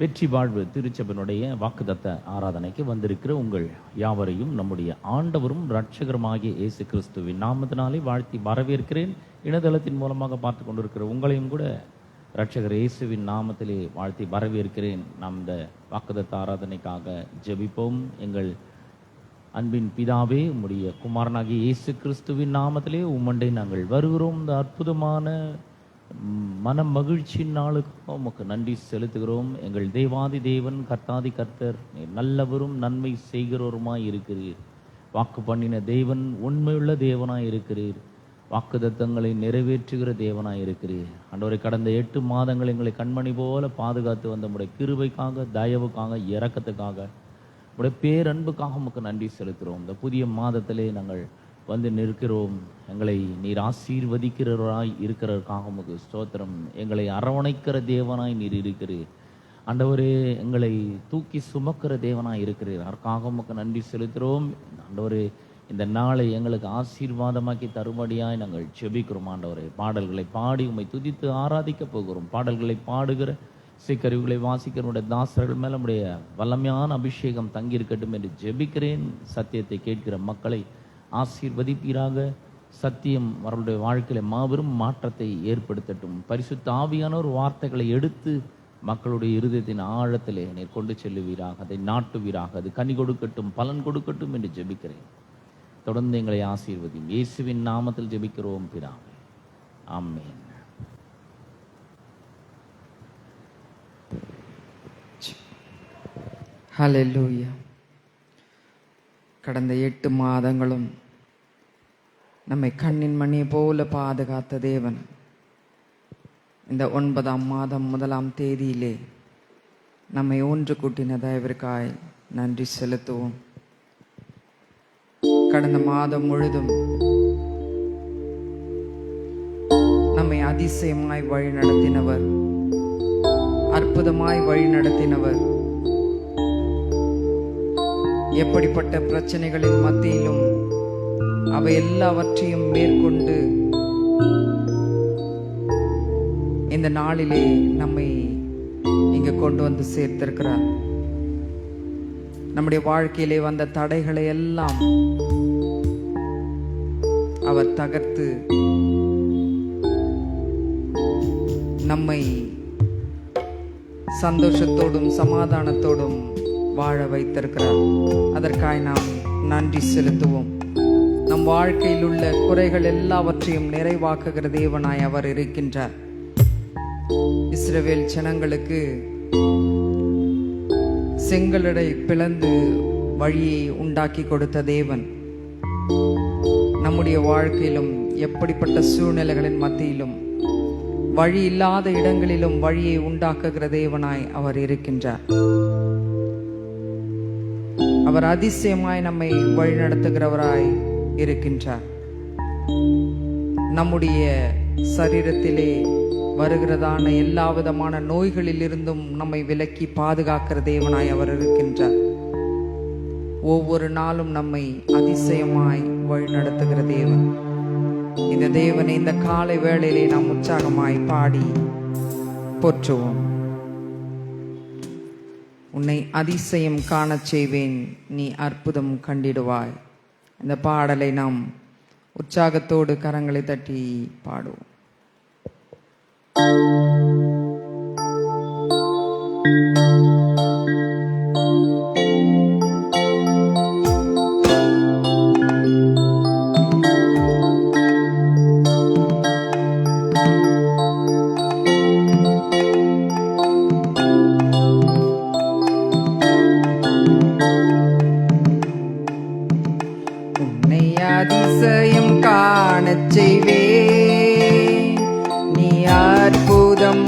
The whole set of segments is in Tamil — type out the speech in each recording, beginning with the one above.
வெற்றி வாழ்வு திருச்சபையினுடைய வாக்குத்தத்த ஆராதனைக்கு வந்திருக்கிற உங்கள் யாவரையும் நம்முடைய ஆண்டவரும் இரட்சகருமாகிய இயேசு கிறிஸ்துவின் நாமத்தினாலே வாழ்த்தி வரவேற்கிறேன். இணையதளத்தின் மூலமாக பார்த்து கொண்டிருக்கிற உங்களையும் கூட இரட்சகர் இயேசுவின் நாமத்திலே வாழ்த்தி வரவேற்கிறேன். நாம் இந்த வாக்குத்தத்த ஆராதனைக்காக ஜெபிப்போம். எங்கள் அன்பின் பிதாவே, உம்முடைய குமாரனாகிய இயேசு கிறிஸ்துவின் நாமத்திலே உம்மண்டை நாங்கள் வருகிறோம். இந்த அற்புதமான மன மகிழ்ச்சியின் நாளுக்கு உமக்கு நன்றி செலுத்துகிறோம். எங்கள் தேவாதி தேவன், கர்த்தாதி கர்த்தர், நீர் நல்லவரும் நன்மை செய்கிறவருமாய் இருக்கிறீர். வாக்கு பண்ணின தேவன், உண்மையுள்ள தேவனாய் இருக்கிறீர். வாக்குத்தத்தங்களை நிறைவேற்றுகிற தேவனாய் இருக்கிறீர். ஆண்டவரே, கடந்த 8 மாதங்கள் எங்களை கண்மணி போல பாதுகாத்து வந்த உம்முடைய கிருபைக்காக, தயவுக்காக, இரக்கத்துக்காக, உடைய பேரன்புக்காக உமக்கு நன்றி செலுத்துகிறோம். இந்த புதிய மாதத்திலே நாங்கள் வந்து நிற்கிறோம். எங்களை நீர் ஆசீர்வதிக்கிறவராய் இருக்கிறதற்காக உமக்கு ஸ்தோத்திரம். எங்களை அரவணைக்கிற தேவனாய் நீர் இருக்கிறீர். ஆண்டவரே, எங்களை தூக்கி சுமக்கிற தேவனாய் இருக்கிறீர். அதற்காக உமக்கு நன்றி செலுத்துகிறோம். ஆண்டவரே, இந்த நாளை எங்களுக்கு ஆசீர்வாதமாக்கி தரும்படியாய் நாங்கள் ஜெபிக்கிறோம். ஆண்டவரே, பாடல்களை பாடி உம்மை துதித்து ஆராதிக்க போகிறோம். பாடல்களை பாடுகிற இசைக்கருவிகளை வாசிக்கிற தாசர்கள் மேல நம்முடைய வல்லமையான அபிஷேகம் தங்கியிருக்கட்டும் என்று ஜெபிக்கிறேன். சத்தியத்தை கேட்கிற மக்களை ஆசீர்வதிப்பீராக. சத்தியம் அவர்களுடைய வாழ்க்கையில மாபெரும் மாற்றத்தை ஏற்படுத்தட்டும். பரிசுத்த ஆவியானோர் வார்த்தைகளை எடுத்து மக்களுடைய இருதயத்தின் ஆழத்திலே நீர் கொண்டு செல்லுவீராக. அதை நாட்டுவீராக. அது கனி கொடுக்கட்டும், பலன் கொடுக்கட்டும் என்று ஜெபிக்கிறேன். தொடர்ந்து எங்களை ஆசீர்வதியும். இயேசுவின் நாமத்தில் ஜெபிக்கிறோம் பிதாவே, ஆமென். ஹல்லேலூயா. கடந்த 8 மாதங்களும் நம்மை கண்ணின் மணி போல பாதுகாத்த தேவன் இந்த 9ஆம் மாதம் 1ஆம் தேதியிலே நம்மை ஒன்று கூட்டின தயவிற்காய் நன்றி செலுத்துவோம். கடந்த மாதம் முழுதும் நம்மை அதிசயமாய் வழி நடத்தினவர், அற்புதமாய் வழி நடத்தினவர். எப்படிப்பட்ட பிரச்சனைகளின் மத்தியிலும் அவை எல்லாவற்றையும் மேற்கொண்டு இந்த நாளிலே நம்மை இங்கு கொண்டு வந்து சேர்த்திருக்கிறார். நம்முடைய வாழ்க்கையிலே வந்த தடைகளை எல்லாம் அவர் தகர்த்து நம்மை சந்தோஷத்தோடும் சமாதானத்தோடும் வாழ வைத்திருக்கிறார். அதற்காக நாம் நன்றி செலுத்துவோம். நம் வாழ்க்கையில் உள்ள குறைகள் எல்லாவற்றையும் நிறைவாக்குகிற தேவனாய் அவர் இருக்கின்றார். இஸ்ரவேல் ஜனங்களுக்கு செங்கடலை பிளந்து வழியை உண்டாக்கி கொடுத்த தேவன் நம்முடைய வாழ்க்கையிலும் எப்படிப்பட்ட சூழ்நிலைகளின் மத்தியிலும் வழி இல்லாத இடங்களிலும் வழியை உண்டாக்குகிற தேவனாய் அவர் இருக்கின்றார். அவர் அதிசயமாய் நம்மை வழிநடத்துகிறவராய் இருக்கின்றார். நம்முடைய சரீரத்திலே வருகிறதான எல்லா விதமான நோய்களில் இருந்தும் நம்மை விலக்கி பாதுகாக்கிற தேவனாய் அவர் இருக்கின்றார். ஒவ்வொரு நாளும் நம்மை அதிசயமாய் வழிநடத்துகிற தேவன். இந்த தேவனை இந்த காலை வேளையிலே நாம் உற்சாகமாய் பாடி போற்றுவோம். உன்னை அதிசயம் காணச் செய்வேன், நீ அற்புதம் கண்டிடுவாய். இந்த பாடலை நாம் உற்சாகத்தோடு கரங்களை தட்டி பாடுவோம். அதிசயம் காணச் செய்வேன், நீ அற்புதம்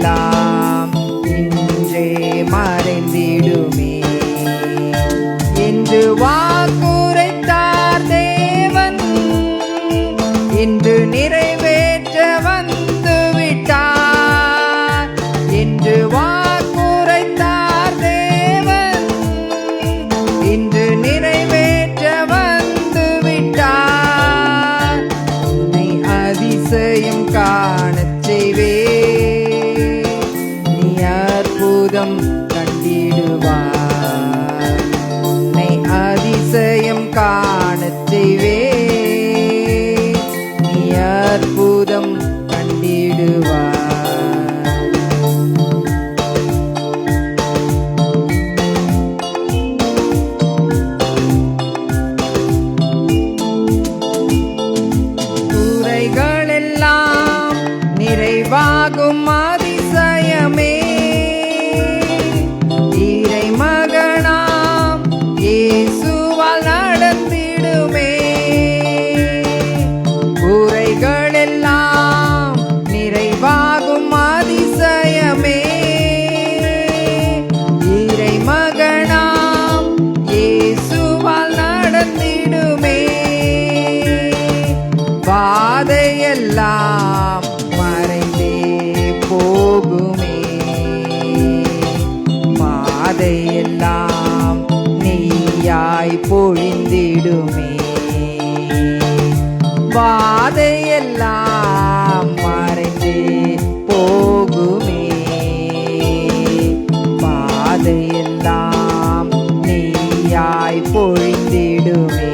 எல்லாம் இன்றே மறைந்திடுமே என்று வாக்குரைத்தார் தேவன், இன்று நிறைவேற்ற வந்து விட்டார். என்று வாக்குரைத்தார் தேவன், இன்று நிறைவேற்ற வந்து விட்டார். உன்னை அதிசயம் காணச் செய்வே, நீ அற்புதம் கண்டிடுவார். உன்னை அதிசயம் காணச் செய்வே, நீ அற்புதம் கண்டிடுவார். குறைகளெல்லாம் நிறைவாகும் அதிசயமே, இறை மகனாம் இயேசுவால் நடந்திடுமே. குறைகளெல்லாம் நிறைவாகும் அதிசயமே, இறை மகனாம் இயேசுவால் நடந்திடுமே. பாதையெல்லாம் மறைந்தே போகுமே, பாதையெல்லாம் நெய்யாய் பொழிந்திடுமே. பாதையெல்லாம் மறைந்தே போகுமே, பாதையெல்லாம் நெய்யாய் பொழிந்திடுமே.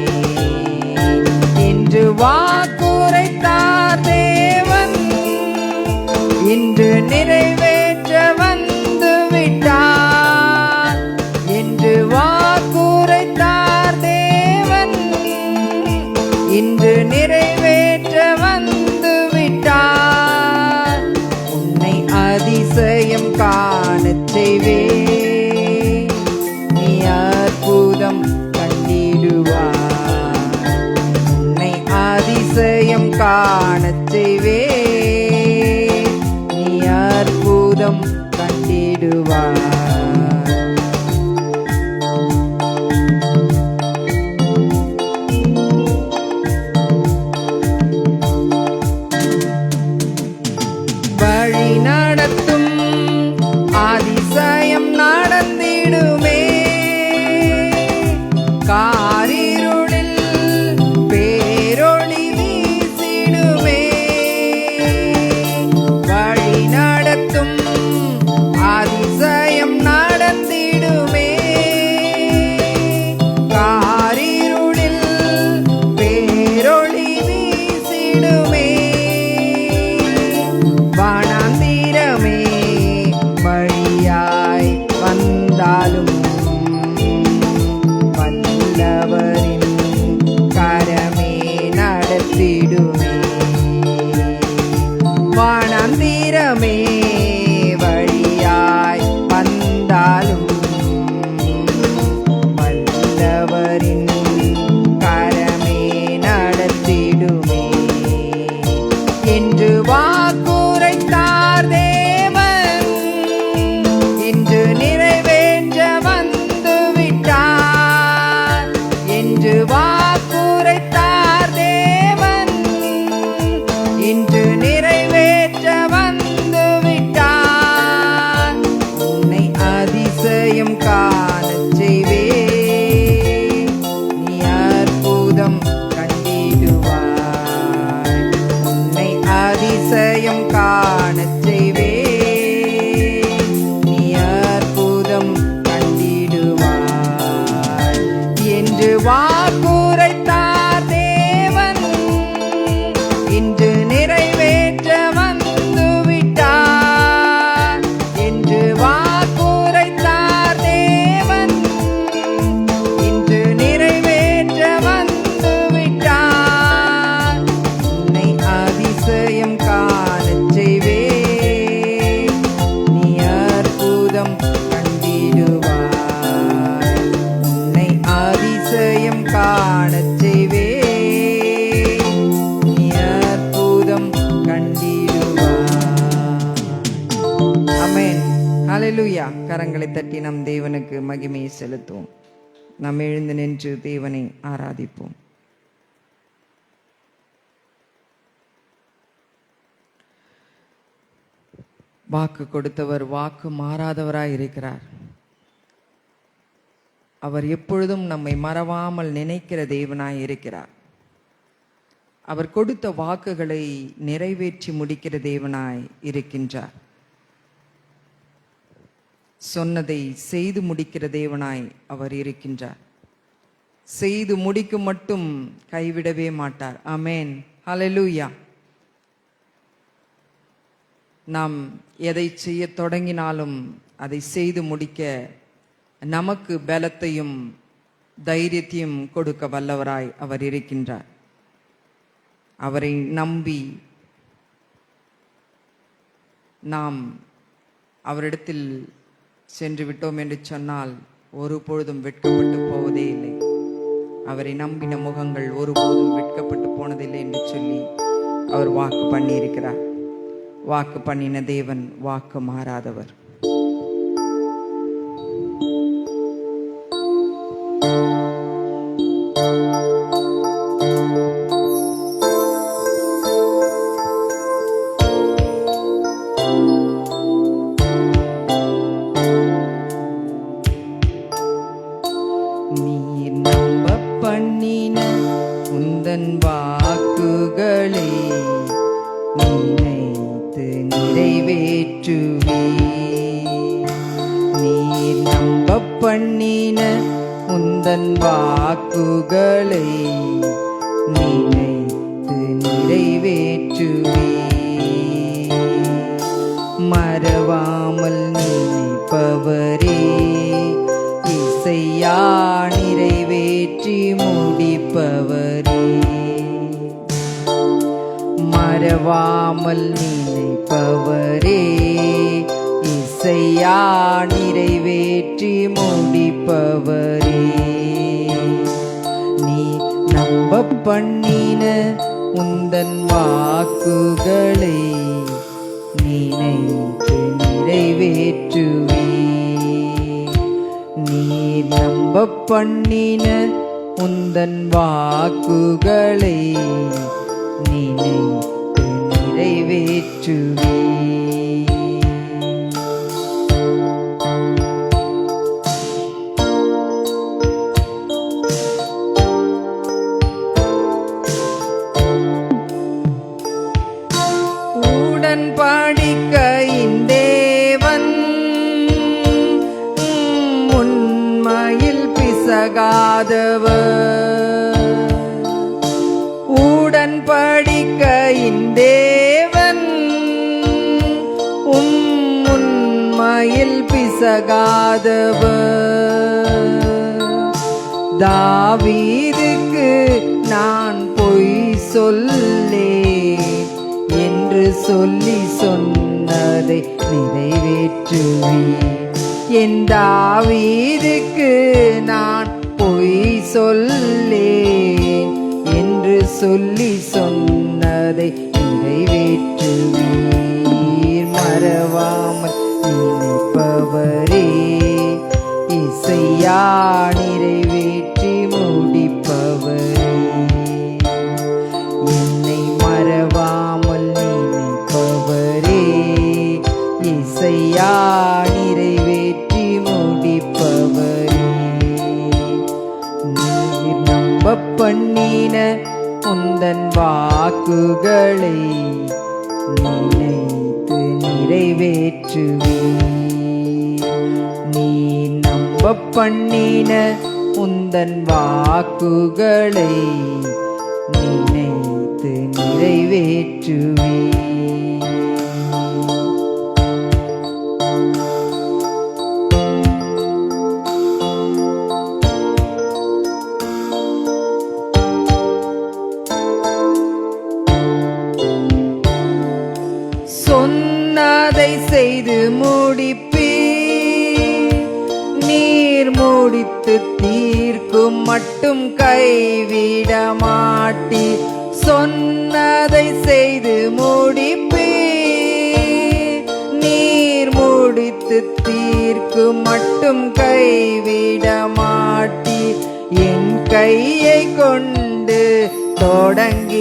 என்று வாக்குரைத்தார் தேவன், இன்று நிறைவேற்ற வந்து விட்டார். என்று வாக்குரைத்தார் தேவன், இன்று நிறைவேற்ற வந்து விட்டார். உன்னை அதிசயம் காணச் செய்வே, நீ அற்புதம் கண்டிடுவார். உன்னை அதிசயம் காணச் செய்வே, நீ அற்புதம் கண்டிடுவார். வழி நடத்தும் அதிசயம் நடந்திடுமே, காரிருளில் பேரொளி வீசிடுமே. வழி நடத்தும் அதிசயம் ஆமென். ஹalleluya. கரங்களை தட்டி நம் தேவனுக்கு மகிமையை செலுத்துவோம். நாம் எழுந்து நின்று தேவனை ஆராதிப்போம். வாக்கு கொடுத்தவர் வாக்கு மாறாதவராய் இருக்கிறார். அவர் எப்பொழுதும் நம்மை மறவாமல் நினைக்கிற தேவனாய் இருக்கிறார். அவர் கொடுத்த வாக்குகளை நிறைவேற்றி முடிக்கிற தேவனாய் இருக்கின்றார். சொன்னதை செய்து முடிக்கிற தேவனாய் அவர் இருக்கின்றார். செய்து முடிக்கும் மட்டும் கைவிடவே மாட்டார். ஆமென். ஹalleluya. நாம் எதை செய்ய தொடங்கினாலும் அதை செய்து முடிக்க நமக்கு பலத்தையும் தைரியத்தையும் கொடுக்க வல்லவராய் அவர் இருக்கின்றார். அவரை நம்பி நாம் அவரிடத்தில் சென்று விட்டோம் என்று சொன்னால் ஒருபொழுதும் வெட்கப்பட்டு போவதே இல்லை. அவரை நம்பின முகங்கள் ஒருபோதும் வெட்கப்பட்டு போனதில்லை என்று சொல்லி அவர் வாக்கு பண்ணியிருக்கிறார். வாக்கு பண்ணின தேவன் வாக்கு மாறாதவர். நீர் நம்ப பண்ணின உந்தன் வாக்குகளை நினைத்து நிறைவேற்றுவே. நீர் நம்ப பண்ணின உந்தன் வாக்குகளை நினைத்து நிறைவேற்றுவே. மறவாமல் நினைப்பவரே இசையா நிறைவேற்றி முடிப்பவரே. மறவாமல் நினைப்பவரே இசையா நிறைவேற்றி முடிப்பவரே. நீ நம்ப பண்ணின உந்தன் வாக்குகளை நினைத்து நிறைவேற்றுவே. நீ நம்ப பண்ணின உந்தன் வாக்குகளை நினைத்து நிறைவேற்றுவே. உடன்படிக்கையின் தேவன் உண்மையில் பிசகாதவர். உடன்படிக்கையின் தேவன் உண்மையில் பிசகாதவர். தாவீதுக்கு நான் பொய் சொல்லேன் என்று சொல்லி சொன்னதை நிறைவேற்றுவேன். என் தாவீதுக்கு நான் பொய் சொல்லேன் என்று சொல்லி சொன்னதை நிறைவேற்றுவீர். மறவாமல் நினைப்பவரே இசையா நிறைவேற்றி முடிப்பவரே. என்னை மறவாமல் நினைப்பவரே இசையா நிறைவேற்றி முடிப்பவரே. நீர் நம்ப பண்ணின உந்தன் வாக்குகளை நினைத்து நிறைவேற்றுவே. நீ நம்ப பண்ணின உந்தன் வாக்குகளை நினைத்து நிறைவேற்றுவே. சொன்னதை செய்து முடிப்பீர். நீர் முடித்து தீர்க்கும் மட்டும் கைவிட மாட்டீர். சொன்னதை செய்து முடிப்பீர். நீர் சோதித்து தீர்க்கு மட்டும் கைவிட மாட்டி என் கையை கொண்டு தொடங்கினதெல்லாம்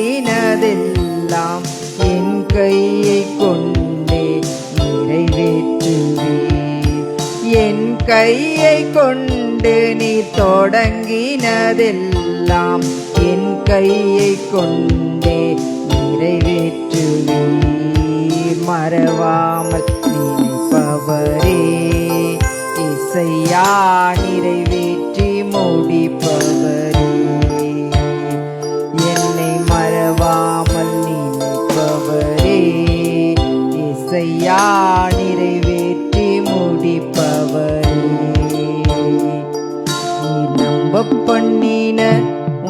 என் கையை கொண்டே நிறைவேற்றுவே. என் கையை கொண்டு நீ தொடங்கினதெல்லாம் என் கையை கொண்டே நிறைவேற்றுவே. மறவாமல் நினைப்பவரே இசையா நிறைவேற்றி முடிப்பவரே. என்னை மறவாமல் நினைப்பவரே இசையா நிறைவேற்றி முடிப்பவரே. நீ நம்ப பண்ணின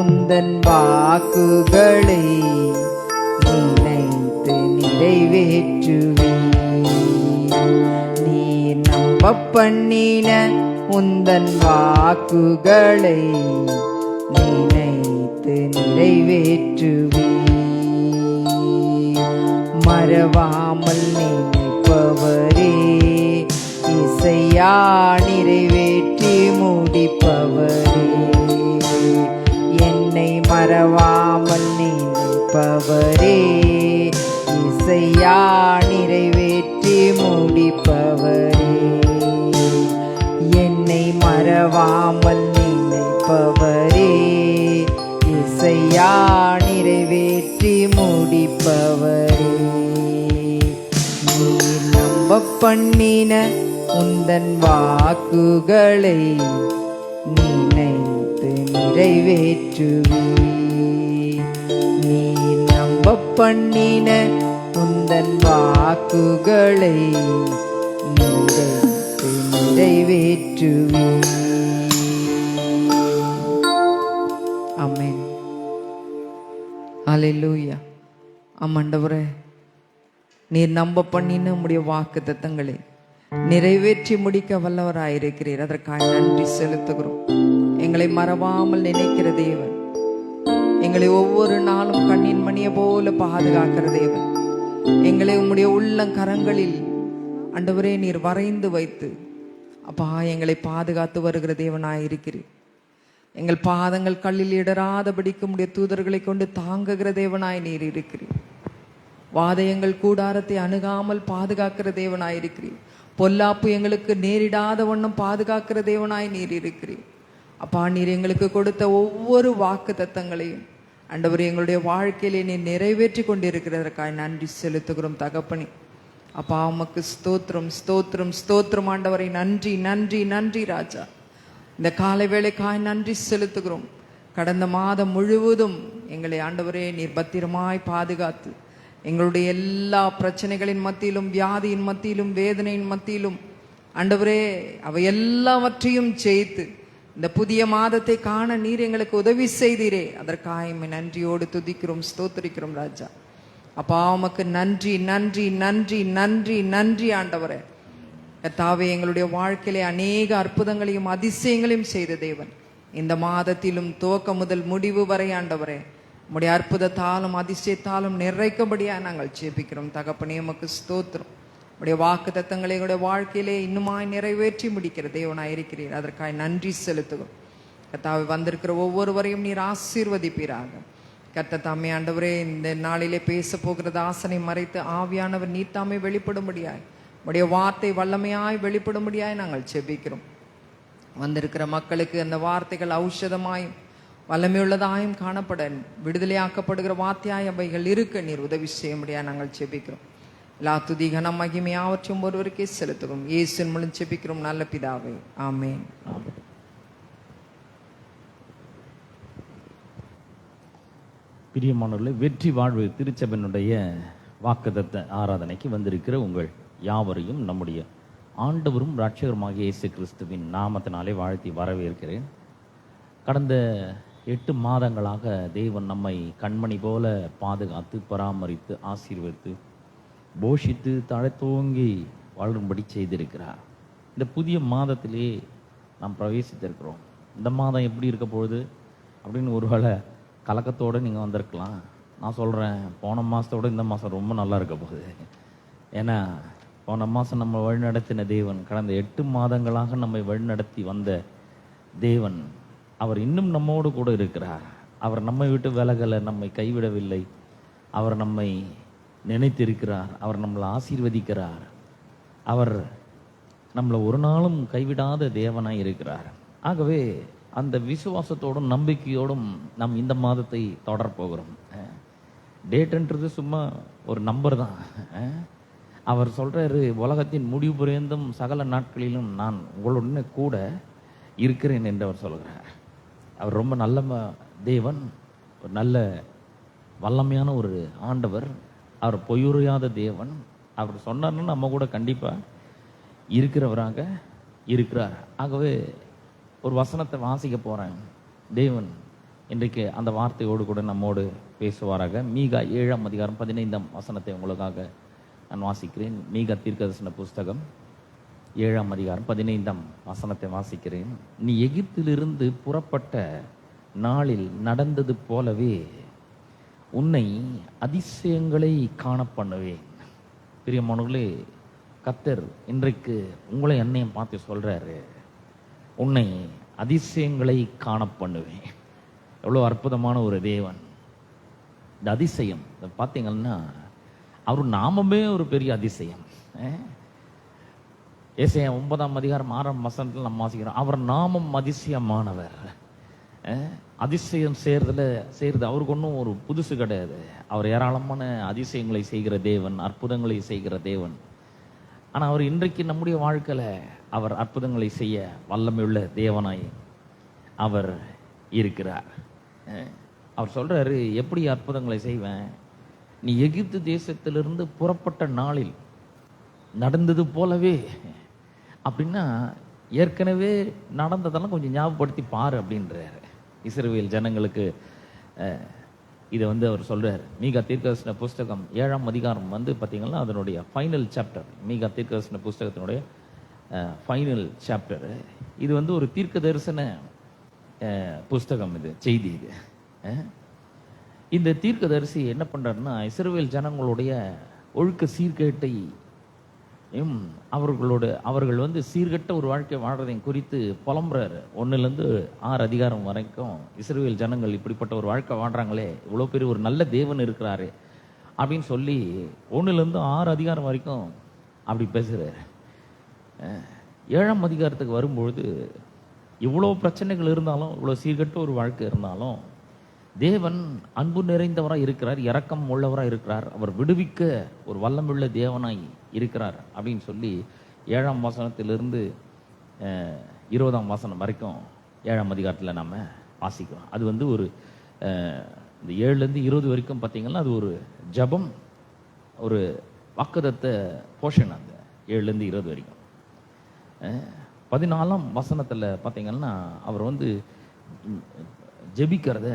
உந்தன் வாக்குகளை நினைத்து நிறைவேற்றுவே. நீ நம்ப பண்ணின உந்தன் வாக்குகளை நினைத்து நிறைவேற்றுவே. மறவாமல் நினைப்பவரே இசையா நிறைவேற்றி முடிப்பவரே. என்னை மறவாமல் நினைப்பவரே இசையா நிறைவேற்றி முடிப்பவரே. என்னை மறவாமல் நினைப்பவரே இசையா நிறைவேற்றி முடிப்பவரே. நீ நம்ப பண்ணின உந்தன் வாக்குகளை நினைத்து நிறைவேற்றுவே. நீ நம்ப பண்ணின உந்தன் வாக்குகளை நினைத்து நிறைவேற்றுவே. ஆமென். ஹல்லேலூயா. ஆண்டவரே, நீர் நம்ப பண்ணின உம்முடைய வாக்குத்தத்தங்களை நிறைவேற்றி முடிக்க வல்லவராயிருக்கிறீர். அதற்காக நன்றி செலுத்துகிறோம். எங்களை மறவாமல் நினைக்கிற தேவன், எங்களை ஒவ்வொரு நாளும் கண்ணின் மணியை போல பாதுகாக்கிற தேவன், எங்களை உம்முடைய உள்ளங்கரங்களில் ஆண்டவரே நீர் வரைந்து வைத்து அப்பா எங்களை பாதுகாத்து வருகிற தேவனாயிருக்கிறீர். எங்கள் பாதங்கள் கல்லில் இடராதபடிக்கு உம்முடைய தூதர்களை கொண்டு தாங்குகிற தேவனாய் நீர் இருக்கிறீர். வாதையங்கள் கூடாரத்தை அணுகாமல் பாதுகாக்கிற தேவனாயிருக்கிறீர். பொல்லாப்பு எங்களுக்கு நேரிடாத வண்ணம் பாதுகாக்கிற தேவனாய் நீர் இருக்கிறீர். அப்பா, நீர் எங்களுக்கு கொடுத்த ஒவ்வொரு வாக்கு தத்தங்களையும் ஆண்டவரே எங்களுடைய வாழ்க்கையிலே நீர் நிறைவேற்றி கொண்டிருக்கிறதற்காக நன்றி செலுத்துகிறோம் தகப்பனே. அப்பா, உமக்கு ஸ்தோத்திரம் ஸ்தோத்திரம் ஸ்தோத்திரம் ஆண்டவரை. நன்றி நன்றி நன்றி ராஜா. இந்த காலை வேளைக்காய் நன்றி செலுத்துகிறோம். கடந்த மாதம் முழுவதும் எங்களை ஆண்டவரே நீர் பத்திரமாய் பாதுகாத்து எங்களுடைய எல்லா பிரச்சனைகளின் மத்தியிலும், வியாதியின் மத்தியிலும், வேதனையின் மத்தியிலும் ஆண்டவரே அவை எல்லாவற்றையும் ஜெயித்து இந்த புதிய மாதத்தை காண நீர் எங்களுக்கு உதவி செய்தீரே. அதற்காக நன்றியோடு துதிக்கிறோம், ஸ்தோத்திரிக்கிறோம் ராஜா. அப்பா, உமக்கு நன்றி நன்றி நன்றி நன்றி நன்றி ஆண்டவரே. கர்த்தாவே, எங்களுடைய வாழ்க்கையிலே அநேக அற்புதங்களையும் அதிசயங்களையும் செய்த தேவன், இந்த மாதத்திலும் துவக்க முதல் முடிவு வரை ஆண்டவரே உம்முடைய அற்புதத்தாலும் அதிசயத்தாலும் நிறைக்கும்படியா நாங்கள் ஜெபிக்கிறோம் தகப்பனே. உமக்கு ஸ்தோத்திரம். உடைய வாக்கு தத்தங்களை எங்களுடைய வாழ்க்கையிலே இன்னுமாய் நிறைவேற்றி முடிக்கிற தேவனாய் இருக்கிறீர். அதற்காக நன்றி செலுத்துகிறோம். கர்த்தாவே, வந்திருக்கிற ஒவ்வொருவரையும் நீர் ஆசீர்வதிப்பீராக. கர்த்தர் தாமே ஆண்டவரே இந்த நாளிலே பேச போகிற தாசனை மறைத்து ஆவியானவர் நீர் தாமே வெளிப்படும்படியாய், உடைய வார்த்தை வல்லமையாய் வெளிப்படும்படியாய் நாங்கள் ஜெபிக்கிறோம். வந்திருக்கிற மக்களுக்கு அந்த வார்த்தைகள் ஔஷதமாயும் வல்லமையுள்ளதாயும் காணப்பட விடுதலையாக்கப்படுகிற வார்த்தையாய் அவைகள் இருக்க நீர் உதவி செய்ய முடியாது நாங்கள் ஜெபிக்கிறோம். எல்லா துதி கனம் மகிமையாவற்றும் ஒருவருக்கே செலுத்துகிறோம். இயேசுவின் மூலம் ஜெபிக்கிறோம் நல்ல பிதாவே, ஆமென். பிரியமானவர்களே, வெற்றி வாழ்வு திருச்சபையினுடைய வாக்குத்தத்த ஆராதனைக்கு வந்திருக்கிற உங்கள் யாவரையும் நம்முடைய ஆண்டவரும் இரட்சகருமாகிய இயேசு கிறிஸ்துவின் நாமத்தினாலே வாழ்த்தி வரவேற்கிறேன். கடந்த 8 மாதங்களாக தேவன் நம்மை கண்மணி போல பாதுகாத்து பராமரித்து ஆசீர்வதித்து போஷித்து தழைத்தோங்கி வாழும்படி செய்திருக்கிறார். இந்த புதிய மாதத்திலே நாம் பிரவேசித்திருக்கிறோம். இந்த மாதம் எப்படி இருக்க போகுது அப்படின்னு ஒருவேளை கலக்கத்தோடு நீங்கள் வந்திருக்கலாம். நான் சொல்கிறேன், போன மாதத்தோட இந்த மாதம் ரொம்ப நல்லா இருக்க போகுது. ஏன்னா போன மாதம் நம்ம வழிநடத்தின தேவன், கடந்த 8 மாதங்களாக நம்மை வழிநடத்தி வந்த தேவன், அவர் இன்னும் நம்மோடு கூட இருக்கிறார். அவர் நம்மை விட்டு விலகலை, நம்மை கைவிடவில்லை. அவர் நம்மை நினைத்திருக்கிறார். அவர் நம்மளை ஆசீர்வதிக்கிறார். அவர் நம்மளை ஒரு நாளும் கைவிடாத தேவனாய் இருக்கிறார். ஆகவே அந்த விசுவாசத்தோடும் நம்பிக்கையோடும் நாம் இந்த மாதத்தை தொடரப்போகிறோம். டேட்ன்றது சும்மா ஒரு நம்பர் தான். அவர் சொல்றாரு, உலகத்தின் முடிவு பரியந்தம் சகல நாட்களிலும் நான் உங்களுடனே கூட இருக்கிறேன் என்று அவர் சொல்கிறார். அவர் ரொம்ப நல்ல தேவன், ஒரு நல்ல வல்லமையான ஒரு ஆண்டவர். அவர் பொய்யுரையாத தேவன். அவர் சொன்னார்னா நம்ம கூட கண்டிப்பா இருக்கிறவராக இருக்கிறார். ஆகவே ஒரு வசனத்தை வாசிக்க போறேன். தேவன் இன்றைக்கு அந்த வார்த்தையோடு கூட நம்மோடு பேசுவாராக. மீகா 7ஆம் அதிகாரம் 15ஆம் வசனத்தை உங்களுக்காக நான் வாசிக்கிறேன். மீகா தீர்க்கதரிசன புஸ்தகம் 7ஆம் அதிகாரம் 15ஆம் வசனத்தை வாசிக்கிறேன். நீ எகிப்திலிருந்து புறப்பட்ட நாளில் நடந்தது போலவே உன்னை அதிசயங்களை காண பண்ணுவேன். பிரியமானவர்களே, கர்த்தர் இன்றைக்கு உங்களை என்னையும் பார்த்து சொல்றாரு, உன்னை அதிசயங்களை காண பண்ணுவேன். எவ்வளோ அற்புதமான ஒரு தேவன். இந்த அதிசயம் பார்த்தீங்கன்னா அவர் நாமமே ஒரு பெரிய அதிசயம். ஏசாயா 9ஆம் அதிகாரம் 6ஆம் வசனத்தில் நம்ம வாசிக்கிறோம், அவர் நாமம் அதிசயமானவர். அதிசயம் செய்யறது அவருக்கு ஒன்றும் ஒரு புதுசு கிடையாது. அவர் ஏராளமான அதிசயங்களை செய்கிற தேவன், அற்புதங்களை செய்கிற தேவன். ஆனால் அவர் இன்றைக்கு நம்முடைய வாழ்க்கையில் அவர் அற்புதங்களை செய்ய வல்லமையுள்ள தேவனாய் அவர் இருக்கிறார். அவர் சொல்றாரு, எப்படி அற்புதங்களை செய்வேன்? நீ எகிப்து தேசத்திலிருந்து புறப்பட்ட நாளில் நடந்தது போலவே. அப்படின்னா ஏற்கனவே நடந்ததெல்லாம் கொஞ்சம் ஞாபகப்படுத்தி பாரு அப்படின்றாரு இஸ்ரவேல் ஜனங்களுக்கு. இதை அவர் சொல்றாரு. மீகா தீர்க்கதரிசன புஸ்தகம் 7ஆம் அதிகாரம் பார்த்தீங்கன்னா அதனுடைய ஃபைனல் சாப்டர். மீகா தீர்க்கதரிசன புஸ்தகத்தினுடைய ஃபைனல் சாப்டர். இது ஒரு தீர்க்க தரிசன புஸ்தகம். இது செய்தி. இது இந்த தீர்க்கதரிசி என்ன பண்றாருன்னா, இஸ்ரவேல் ஜனங்களுடைய ஒழுக்க சீர்கேட்டை அவர்கள் சீர்கெட்ட ஒரு வாழ்க்கை வாழ்றதையும் குறித்து புலம்புறாரு. 1லேருந்து 6 அதிகாரம் வரைக்கும் இஸ்ரவேல் ஜனங்கள் இப்படிப்பட்ட ஒரு வாழ்க்கை வாழ்றாங்களே, இவ்வளோ பெரிய ஒரு நல்ல தேவன் இருக்கிறாரு அப்படின்னு சொல்லி 1லேருந்து 6 அதிகாரம் வரைக்கும் அப்படி பேசுறாரு. 7ஆம் அதிகாரத்துக்கு வரும்பொழுது இவ்வளோ பிரச்சனைகள் இருந்தாலும், இவ்வளோ சீர்கெட்ட ஒரு வாழ்க்கை இருந்தாலும், தேவன் அன்பு நிறைந்தவராக இருக்கிறார், இரக்கம் உள்ளவராக இருக்கிறார், அவர் விடுவிக்க ஒரு வல்லமுள்ள தேவனாய் இருக்கிறார் அப்படின்னு சொல்லி 7ஆம் வசனத்திலிருந்து 20ஆம் வசனம் வரைக்கும் 7ஆம் அதிகாரத்தில் நாம் வாசிக்கிறோம். அது ஒரு இந்த 7லேருந்து 20 வரைக்கும் பார்த்தீங்கன்னா அது ஒரு ஜபம், ஒரு வாக்குதத்த போஷன். அந்த 7லேருந்து 20 வரைக்கும் 14ஆம் வசனத்தில் பார்த்தீங்கன்னா அவர் ஜெபிக்கிறத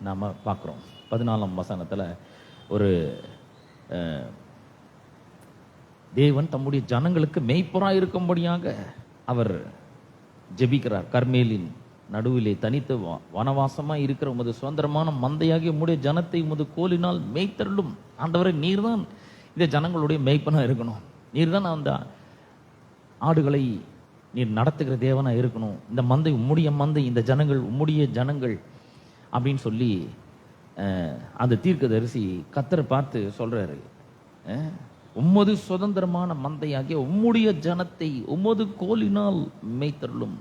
நாம் பார்க்குறோம். 14ஆம் வசனத்தில் ஒரு தேவன் தம்முடைய ஜனங்களுக்கு மெய்ப்பராக இருக்கும்படியாக அவர் ஜெபிக்கிறார். கர்மேலின் நடுவிலே தனித்து வனவாசமாக இருக்கிற உமது சுதந்திரமான மந்தையாகி உம்முடைய ஜனத்தை உமது கோலினால் மெய்த்தருளும். ஆண்டவரை, நீர் தான் இந்த ஜனங்களுடைய மெய்ப்பனாக இருக்கணும். நீர் தான் அந்த ஆடுகளை நீர் நடத்துகிற தேவனாக இருக்கணும். இந்த மந்தை உம்முடைய மந்தை, இந்த ஜனங்கள் உம்முடைய ஜனங்கள் அப்படின்னு சொல்லி அந்த தீர்க்கதரிசி கர்த்தரை பார்த்து சொல்றாரு, உம்மது சுதந்திரமான மந்தையாகிய உம்முடைய ஜனத்தை உம்மது கோலினால் மேய்த்தருளும்.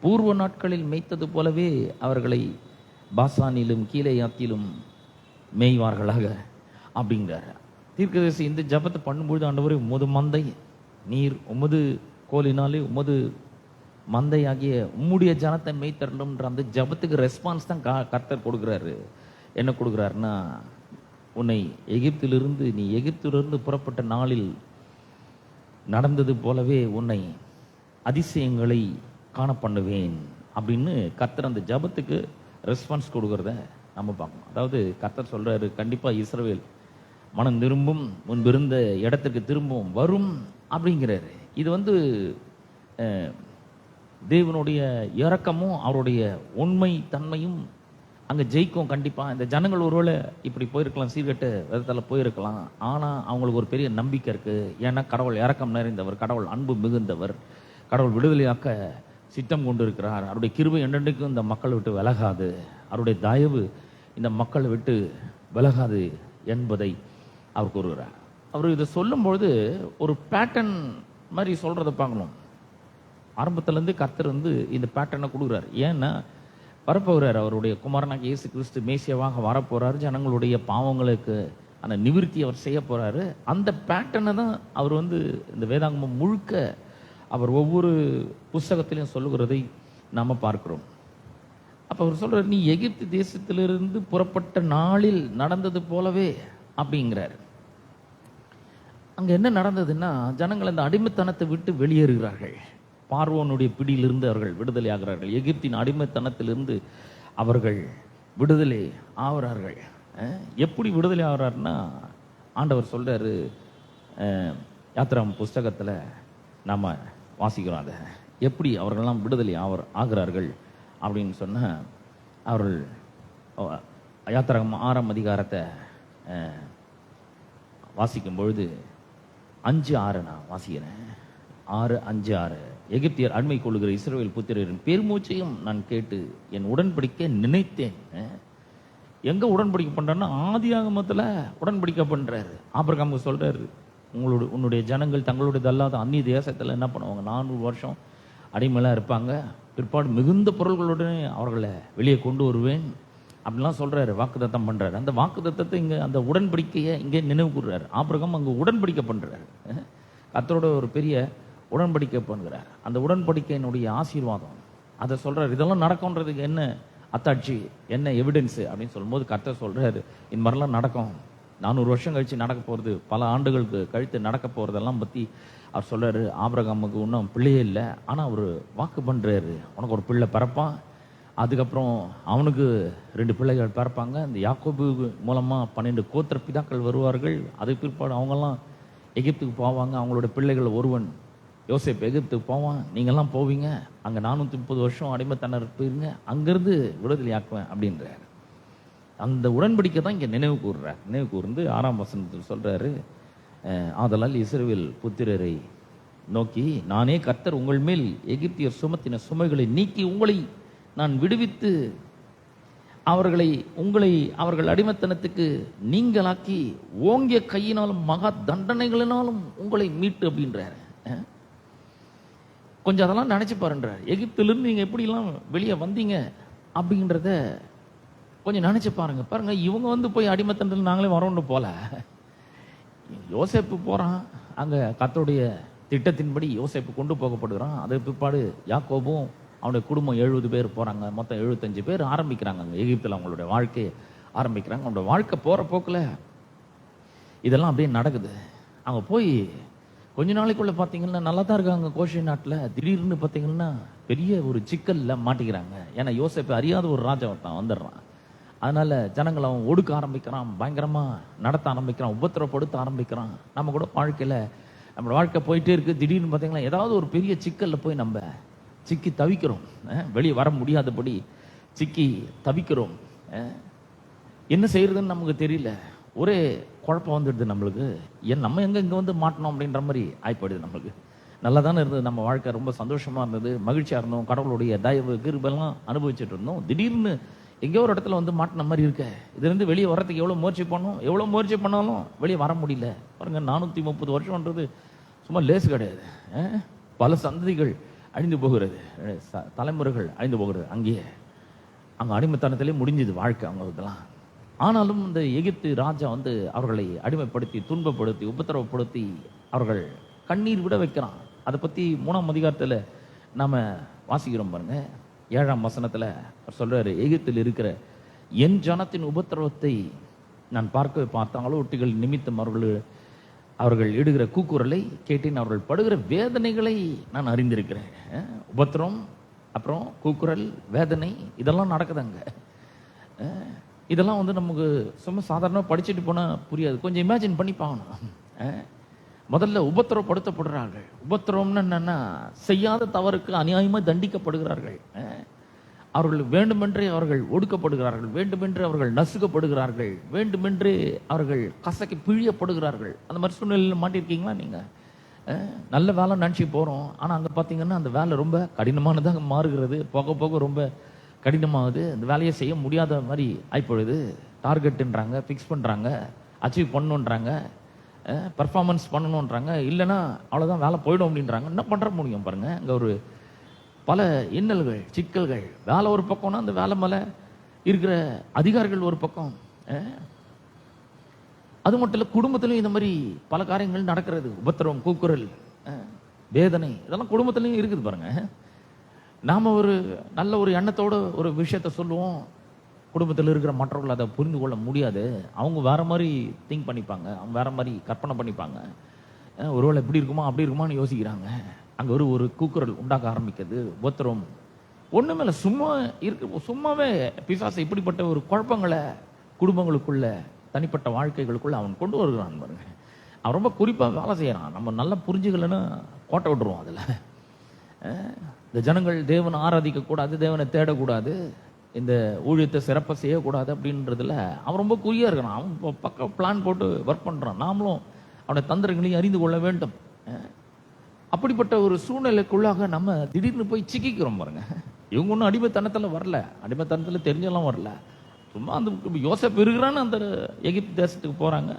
பூர்வ நாட்களில் மேய்த்தது போலவே அவர்களை பாசானிலும் கீலேயாத்திலும் மேய்வார்களாக அப்படிங்கிறார் தீர்க்கதரிசி. இந்த ஜபத்தை பண்ணும்பொழுது, ஆண்டவரே, உமது மந்தை, நீர் உமது கோலினாலே உமது மந்தையாகிய உம்முடைய ஜனத்தை மேய்த்தரலும்ன்ற அந்த ஜபத்துக்கு ரெஸ்பான்ஸ் தான் கர்த்தர் கொடுக்குறாரு. என்ன கொடுக்குறாருன்னா, உன்னை நீ எகிப்திலிருந்து புறப்பட்ட நாளில் நடந்தது போலவே உன்னை அதிசயங்களை காண பண்ணுவேன் அப்படின்னு கர்த்தர் அந்த ஜபத்துக்கு ரெஸ்பான்ஸ் கொடுக்கறத நம்ம பார்க்கணும். அதாவது கர்த்தர் சொல்றாரு, கண்டிப்பா இஸ்ரவேல் மனம் திரும்பும், முன்பிருந்த இடத்துக்கு திரும்பவும் வரும் அப்படிங்கிறாரு. இது தேவனுடைய இரக்கமும் அவருடைய உண்மை தன்மையும் அங்கே ஜெயிக்கும் கண்டிப்பாக. இந்த ஜனங்கள் ஒருவேளை இப்படி போயிருக்கலாம், சீர்கெட்டு விதத்தில் போயிருக்கலாம். ஆனால் அவங்களுக்கு ஒரு பெரிய நம்பிக்கை இருக்குது. ஏன்னா கடவுள் இரக்கம் நிறைந்தவர், கடவுள் அன்பு மிகுந்தவர், கடவுள் விடுதலையாக்க சித்தம் கொண்டு இருக்கிறார். அவருடைய கிருபை என்றென்றைக்கும் இந்த மக்களை விட்டு விலகாது, அவருடைய தயவு இந்த மக்களை விட்டு விலகாது என்பதை அவர் கூறுகிறார். அவர் இதை சொல்லும்பொழுது ஒரு பேட்டர்ன் மாதிரி சொல்கிறத பார்க்கணும். ஆரம்பத்துலேருந்து கர்த்தர் இந்த பேட்டர்னை கொடுக்குறார். ஏன்னா வரப்போகிறார், அவருடைய குமாரனாக இயேசு கிறிஸ்து மேசியாவாக வரப்போகிறார். ஜனங்களுடைய பாவங்களுக்கு அந்த நிவிருத்தி அவர் செய்ய போகிறாரு. அந்த பேட்டர்னை தான் அவர் இந்த வேதாகமம் முழுக்க அவர் ஒவ்வொரு புஸ்தகத்திலையும் சொல்லுகிறதை நாம் பார்க்கிறோம். அப்போ அவர் சொல்கிறார், நீ எகிப்து தேசத்திலிருந்து புறப்பட்ட நாளில் நடந்தது போலவே அப்படிங்கிறார். அங்கே என்ன நடந்ததுன்னா, ஜனங்கள் அந்த அடிமைத்தனத்தை விட்டு வெளியேறுகிறார்கள். பார்வோனுடைய பிடியிலிருந்து அவர்கள் விடுதலை ஆகிறார்கள். எகிப்தின் அடிமைத்தனத்திலிருந்து அவர்கள் விடுதலை ஆகிறார்கள். எப்படி விடுதலை ஆகிறாருன்னா, ஆண்டவர் சொல்றாரு, யாத்திராம் புஸ்தகத்தில் நாம் வாசிக்கிறோம். அதை எப்படி அவர்களெல்லாம் விடுதலை ஆகிறார்கள் அப்படின்னு சொன்னால், அவர்கள் யாத்திராகம் 6ஆம் அதிகாரத்தை வாசிக்கும் பொழுது 5:6 நான் வாசிக்கிறேன். 6:5-6 எகிப்தியர் அடிமை கொள்ளுகிற இஸ்ரவேல் புத்திரரின் பெருமூச்சையும் நான் கேட்டு என் உடன்படிக்கை நினைத்தேன். எங்க உடன்படிக்கை பண்றாருன்னா, ஆதியாகமத்தில் உடன்படிக்கை பண்றாரு. ஆபிரகாமுக்கு சொல்றாரு, உன்னுடைய ஜனங்கள் தங்களுடைய அல்லாத அந்நிய தேசத்தில் என்ன பண்ணுவாங்க, 400 வருஷம் அடிமைலாம் இருப்பாங்க, பிற்பாடு மிகுந்த பொருள்களுடனே அவர்களை வெளியே கொண்டு வருவேன் அப்படிலாம் சொல்றாரு, வாக்குத்தத்தம் பண்றாரு. அந்த வாக்குத்தத்தத்தை இங்கே அந்த உடன்படிக்கையை இங்கே நினைவு கூறுறாரு. ஆபிரகாம் அங்கே உடன்படிக்கை பண்றாரு, கர்த்தரோட ஒரு பெரிய உடன்படிக்கை பண்ணுகிறார். அந்த உடன்படிக்கையினுடைய ஆசீர்வாதம் அதை சொல்றாரு. இதெல்லாம் நடக்கும்ன்றதுக்கு என்ன அத்தாட்சி, என்ன எவிடன்ஸு அப்படின்னு சொல்லும்போது கர்த்தர் சொல்றாரு, இந்த மாதிரிலாம் நடக்கும், 400 வருஷம் கழிச்சு நடக்க போகிறது, பல ஆண்டுகளுக்கு கழித்து நடக்க போகிறதெல்லாம் பற்றி அவர் சொல்றாரு. ஆபிரகாமுக்கு இன்னும் பிள்ளையே இல்லை, ஆனால் அவர் வாக்கு பண்ணுறாரு, உனக்கு ஒரு பிள்ளை பிறப்பான், அதுக்கப்புறம் அவனுக்கு 2 பிள்ளைகள் பிறப்பாங்க, இந்த யாக்கோபு மூலமாக 12 கோத்திர பிதாக்கள் வருவார்கள், அதுக்கு பிற்பாடு அவங்கெல்லாம் எகிப்துக்கு போவாங்க, அவங்களோட பிள்ளைகள் ஒருவன் யோசேப்பு எகிப்துக்கு போவான், நீங்கள்லாம் போவீங்க, அங்கே 430 வருஷம் அடிமைத்தனர் போயிருங்க, அங்கேருந்து விடுதலை ஆக்குவேன் அப்படின்றார். அந்த உடன்படிக்கை தான் இங்கே நினைவு கூறுறார். நினைவு கூர்ந்து 6ஆம் வசனத்தில் சொல்கிறாரு, ஆதலால் இஸ்ரவேல் புத்திரரை நோக்கி, நானே கர்த்தர் உங்கள் மேல் எகிப்தியர் சுமத்தின சுமைகளை நீக்கி உங்களை நான் விடுவித்து உங்களை அவர்கள் அடிமைத்தனத்துக்கு நீங்களாக்கி ஓங்கிய கையினாலும் மகா தண்டனைகளினாலும் உங்களை மீட்டு அப்படின்றாரு. கொஞ்சம் அதெல்லாம் நினைச்சு பாருன்றார். எகிப்திலிருந்து நீங்க எப்படிலாம் வெளியே வந்தீங்க அப்படின்றத கொஞ்சம் நினைச்சு பாருங்க. இவங்க போய் அடிமைத்தனத்தில் நாங்களே வரோன்னு போல, யோசேப்பு போறான், அங்க கர்த்தருடைய திட்டத்தின்படி யோசேப்பு கொண்டு போகப்படுகிறான். அதுக்கு பிற்பாடு யாக்கோபும் அவனுடைய குடும்பம் 70 பேர் போறாங்க, மொத்தம் 75 பேர் ஆரம்பிக்கிறாங்க அங்கே எகிப்தில் அவங்களுடைய வாழ்க்கையை ஆரம்பிக்கிறாங்க. அவங்களோட வாழ்க்கை போற போக்கில் இதெல்லாம் அப்படியே நடக்குது. அவங்க போய் கொஞ்ச நாளைக்குள்ள பார்த்தீங்கன்னா நல்லா தான் இருக்காங்க கோஷை நாட்டில். திடீர்னு பார்த்தீங்கன்னா பெரிய ஒரு சிக்கல்ல மாட்டிக்கிறாங்க. ஏன்னா யோசேப்பு அறியாத ஒரு ராஜா ஒருத்தன் வந்துடுறான். அதனால ஜனங்களை அவன் ஒடுக்க ஆரம்பிக்கிறான், பயங்கரமா நடத்த ஆரம்பிக்கிறான், உபத்திரப்படுத்த ஆரம்பிக்கிறான். நம்ம கூட வாழ்க்கையில நம்மளோட வாழ்க்கை போயிட்டே இருக்கு. திடீர்னு பார்த்தீங்கன்னா ஏதாவது ஒரு பெரிய சிக்கல்ல போய் நம்ம சிக்கி தவிக்கிறோம், வெளியே வர முடியாதபடி சிக்கி தவிக்கிறோம். என்ன செய்யறதுன்னு நமக்கு தெரியல, ஒரே குழப்பம் வந்துடுது நம்மளுக்கு. நம்ம இங்கே மாட்டணும் அப்படின்ற மாதிரி ஆய்ப்படுது. நம்மளுக்கு நல்லா தானே இருந்தது, நம்ம வாழ்க்கை ரொம்ப சந்தோஷமா இருந்தது, மகிழ்ச்சியா இருந்தோம், கடவுளுடைய தயவு கிருபெல்லாம் அனுபவிச்சுட்டு இருந்தோம். திடீர்னு எங்கேயோ ஒரு இடத்துல மாட்டின மாதிரி இருக்க. இதுலேருந்து வெளியே வர்றதுக்கு எவ்வளோ முயற்சி பண்ணாலும் வெளியே வர முடியல. பாருங்க, 430 வருஷம்ன்றது சும்மா லேஸ் கிடையாது. பல சந்ததிகள் அழிந்து போகிறது, தலைமுறைகள் அழிந்து போகிறது. அங்கே அடிமைத்தனத்திலே முடிஞ்சது வாழ்க்கை அவங்களுக்கெல்லாம். ஆனாலும் இந்த எகிப்து ராஜா அவர்களை அடிமைப்படுத்தி, துன்பப்படுத்தி, உபத்திரவப்படுத்தி அவர்கள் கண்ணீர் விட வைக்கிறான். அதை பற்றி 3ஆம் அதிகாரத்தில் நாம் வாசிக்கிறோம் பாருங்க. 7ஆம் வசனத்தில் சொல்றாரு, எகிப்தில் இருக்கிற என் ஜனத்தின் உபத்திரவத்தை நான் பார்த்தாங்களோ ஒட்டிகள் நிமித்தம் அவர்கள் இடுகிற கூக்குரலை கேட்டேன், அவர்கள் படுகிற வேதனைகளை நான் அறிந்திருக்கிறேன். உபத்திரம், அப்புறம் கூக்குரல், வேதனை, இதெல்லாம் நடக்குதாங்க. இதெல்லாம் நமக்கு சும்மா சாதாரணமாக படிச்சுட்டு போனால் புரியாது. கொஞ்சம் இமேஜின் பண்ணி பார்க்கணும். முதல்ல உபத்திரப்படுத்தப்படுறார்கள். உபத்திரம்னு என்னன்னா, செய்யாத தவறுக்கு அநியாயமாக தண்டிக்கப்படுகிறார்கள். அவர்கள் வேண்டுமென்றே அவர்கள் ஒடுக்கப்படுகிறார்கள், வேண்டுமென்றே அவர்கள் நசுக்கப்படுகிறார்கள், வேண்டுமென்றே அவர்கள் கசக்கி பிழியப்படுகிறார்கள். அந்த மாதிரி சூழ்நிலையில் மாட்டிருக்கீங்களா நீங்க? நல்ல வேலை நினச்சி போகிறோம், ஆனால் அங்கே பார்த்தீங்கன்னா அந்த வேலை ரொம்ப கடினமானதாக மாறுகிறது. போக போக ரொம்ப கடினமாகுது. அந்த வேலையை செய்ய முடியாத மாதிரி ஆயிப்பொழுது. டார்கெட்டுன்றாங்க, ஃபிக்ஸ் பண்ணுறாங்க, அச்சீவ் பண்ணணுன்றாங்க, பர்ஃபார்மன்ஸ் பண்ணணுன்றாங்க. இல்லைன்னா அவ்வளோதான் வேலை போயிடும் அப்படின்றாங்க. என்ன பண்ணுற முடியும் பாருங்க. அங்கே ஒரு பல இன்னல்கள், சிக்கல்கள். வேலை ஒரு பக்கம்னா அந்த வேலை மேலே இருக்கிற அதிகாரிகள் ஒரு பக்கம். அது மட்டும் இல்லை, குடும்பத்திலையும் இந்த மாதிரி பல காரியங்கள் நடக்கிறது. உபத்திரவம், கூக்குரல், வேதனை, இதெல்லாம் குடும்பத்திலையும் இருக்குது பாருங்க. நாம் ஒரு நல்ல ஒரு எண்ணத்தோடு ஒரு விஷயத்த சொல்லுவோம், குடும்பத்தில் இருக்கிற மற்றவர்கள் அதை புரிந்து கொள்ள முடியாது. அவங்க வேற மாதிரி திங்க் பண்ணிப்பாங்க, அவங்க வேற மாதிரி கற்பனை பண்ணிப்பாங்க. ஒருவேளை இப்படி இருக்குமா அப்படி இருக்குமான்னு யோசிக்கிறாங்க. அங்கே ஒரு கூக்குரல் உண்டாக்க ஆரம்பிக்கிறது, உபத்திரம். ஒன்றுமே இல்லை, சும்மாவே பிசாசு இப்படிப்பட்ட ஒரு குழப்பங்களை குடும்பங்களுக்குள்ள, தனிப்பட்ட வாழ்க்கைகளுக்குள்ள அவன் கொண்டு வருகிறான் பாருங்க. அவன் ரொம்ப குறிப்பாக வேலை செய்யறான். நம்ம நல்லா புரிஞ்சுக்கலன்னு கோட்டை விட்டுருவோம். அதில் இந்த ஜனங்கள் தேவனை ஆராதிக்க கூடாது, தேவனை தேடக்கூடாது, இந்த ஊழியத்தை சிறப்பாக செய்யக்கூடாது அப்படின்றதுல அவன் ரொம்ப குறியா இருக்கிறான். அவன் பக்கம் பிளான் போட்டு ஒர்க் பண்றான். நாமளும் அவனுடைய தந்திரங்களையும் அறிந்து கொள்ள வேண்டும். அப்படிப்பட்ட ஒரு சூழ்நிலைக்குள்ளாக நம்ம திடீர்னு போய் சிக்கிக்கிறோம் பாருங்க. இவங்க ஒன்றும் அடிமைத்தனத்தில் வரல, அடிமைத்தனத்தில் தெரிஞ்செல்லாம் வரல. சும்மா அந்த யோசேப்பு இருக்கிறான்னு அந்த எகிப்து தேசத்துக்கு போறாங்க.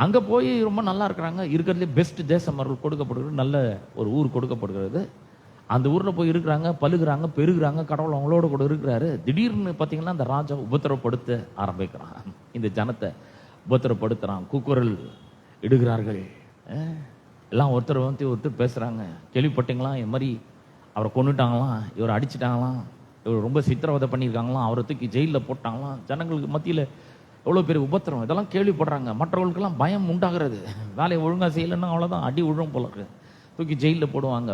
அங்க போய் ரொம்ப நல்லா இருக்கிறாங்க. இருக்கிறதுலே பெஸ்ட் தேசம் அவர்கள் கொடுக்கப்படுகிறது, நல்ல ஒரு ஊர் கொடுக்கப்படுகிறது. அந்த ஊர்ல போய் இருக்கிறாங்க, பழுகிறாங்க, பெருகிறாங்க, கடவுள் அவங்களோட கூட இருக்கிறாரு. திடீர்னு பார்த்தீங்கன்னா அந்த ராஜா உபத்திரப்படுத்த ஆரம்பிக்கிறான். இந்த ஜனத்தை உபத்திரப்படுத்துறான், கூக்குரல் இடுகிறார்கள். எல்லாம் ஒருத்தர் பேசுறாங்க. கேள்விப்பட்டீங்களா, இந்த மாதிரி அவரை கொண்டுட்டாங்களாம், இவரை அடிச்சுட்டாங்களாம், இவர் ரொம்ப சித்திரவதை பண்ணியிருக்காங்களாம், அவரை தூக்கி ஜெயிலில் போட்டாங்களாம். ஜனங்களுக்கு மத்தியில் எவ்வளோ பெரிய உபத்திரம், இதெல்லாம் கேள்விப்படுறாங்க. மற்றவர்களுக்கெல்லாம் பயம் உண்டாகிறது. வேலையை ஒழுங்காக செய்யலைன்னா அவ்வளோதான், அடி விழும் போல இருக்கு, தூக்கி ஜெயிலில் போடுவாங்க,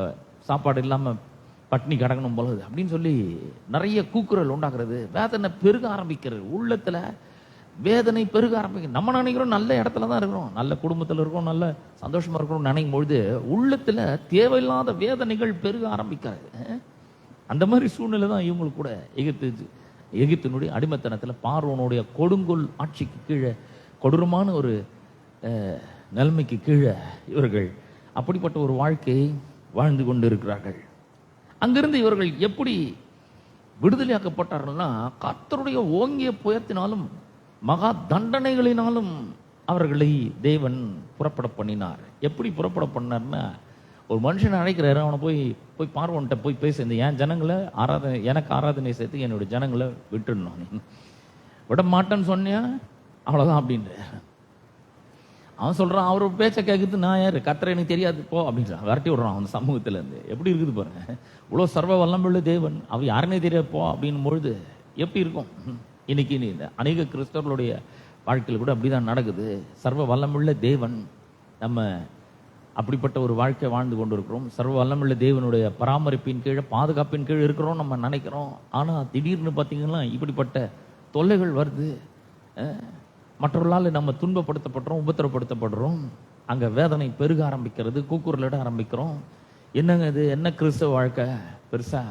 சாப்பாடு இல்லாமல் பட்னி கிடக்கணும் போலது அப்படின்னு சொல்லி நிறைய கூக்குரல் உண்டாகிறது. வேதனை பெருக ஆரம்பிக்கிறது, உள்ளத்தில் வேதனை பெருக ஆரம்பிக்கிறது. நம்ம நினைக்கிறோம் நல்ல இடத்துல தான் இருக்கிறோம், நல்ல குடும்பத்தில் இருக்கோம், நல்ல சந்தோஷமா இருக்கிறோம் நினைக்கும் பொழுது உள்ளத்தில் தேவையில்லாத வேதனைகள் பெருக ஆரம்பிக்கிறது. அந்த மாதிரி சூழ்நிலை தான் இவங்களுக்கு கூட எகிப்தினுடைய அடிமைத்தனத்தில் பார்வோனுடைய கொடுங்கோல் ஆட்சிக்கு கீழே, கொடூரமான ஒரு நிலைமைக்கு கீழே இவர்கள் அப்படிப்பட்ட ஒரு வாழ்க்கையை வாழ்ந்து கொண்டு இருக்கிறார்கள். அங்கிருந்து இவர்கள் எப்படி விடுதலையாக்கப்பட்டார்கள்னா, கர்த்தருடைய ஓங்கிய புயத்தினாலும் மகா தண்டனைகளினாலும் அவர்களை தேவன் புறப்பட பண்ணினார். எப்படி புறப்பட பண்ணார்னா, ஒரு மனுஷனை அழைக்கிறாரு, அவனை போய் பார்வோன்ட்ட போய் பேசு, இந்த என் ஜனங்களை எனக்கு ஆராதனை சேர்த்து என்னுடைய ஜனங்களை விட்டுடணும், விட மாட்டேன்னு சொன்னியா அவ்வளோதான் அப்படின்ற. அவன் சொல்றான், அவர் பேச்சை கேட்குறது நான் யாரு, கர்த்தர் எனக்கு தெரியாது போ அப்படின்றான், விரட்டி விடுறான் அவன் சமூகத்துல இருந்து. எப்படி இருக்குது பாருங்க, இவ்வளோ சர்வ வல்லமையுள்ள தேவன் அவன் யாருன்னே தெரியாது போ அப்படின் பொழுது எப்படி இருக்கும்? இன்னைக்கு அநேக கிறிஸ்தவர்களுடைய வாழ்க்கையில் கூட அப்படிதான் நடக்குது. சர்வ வல்லமுள்ள தேவன், நம்ம அப்படிப்பட்ட ஒரு வாழ்க்கை வாழ்ந்து கொண்டு இருக்கிறோம். சர்வ வல்லமுள்ள தேவனுடைய பராமரிப்பின் கீழே, பாதுகாப்பின் கீழே இருக்கிறோம் நம்ம நினைக்கிறோம். ஆனால் திடீர்னு பார்த்தீங்கன்னா இப்படிப்பட்ட தொல்லைகள் வருது. மற்றவர்களால் நம்ம துன்பப்படுத்தப்படுறோம், உபத்திரப்படுத்தப்படுறோம். அங்கே வேதனை பெருக ஆரம்பிக்கிறது, கூக்குரலிட ஆரம்பிக்கிறோம். என்னங்க இது, என்ன கிறிஸ்தவ வாழ்க்கை பெருசா?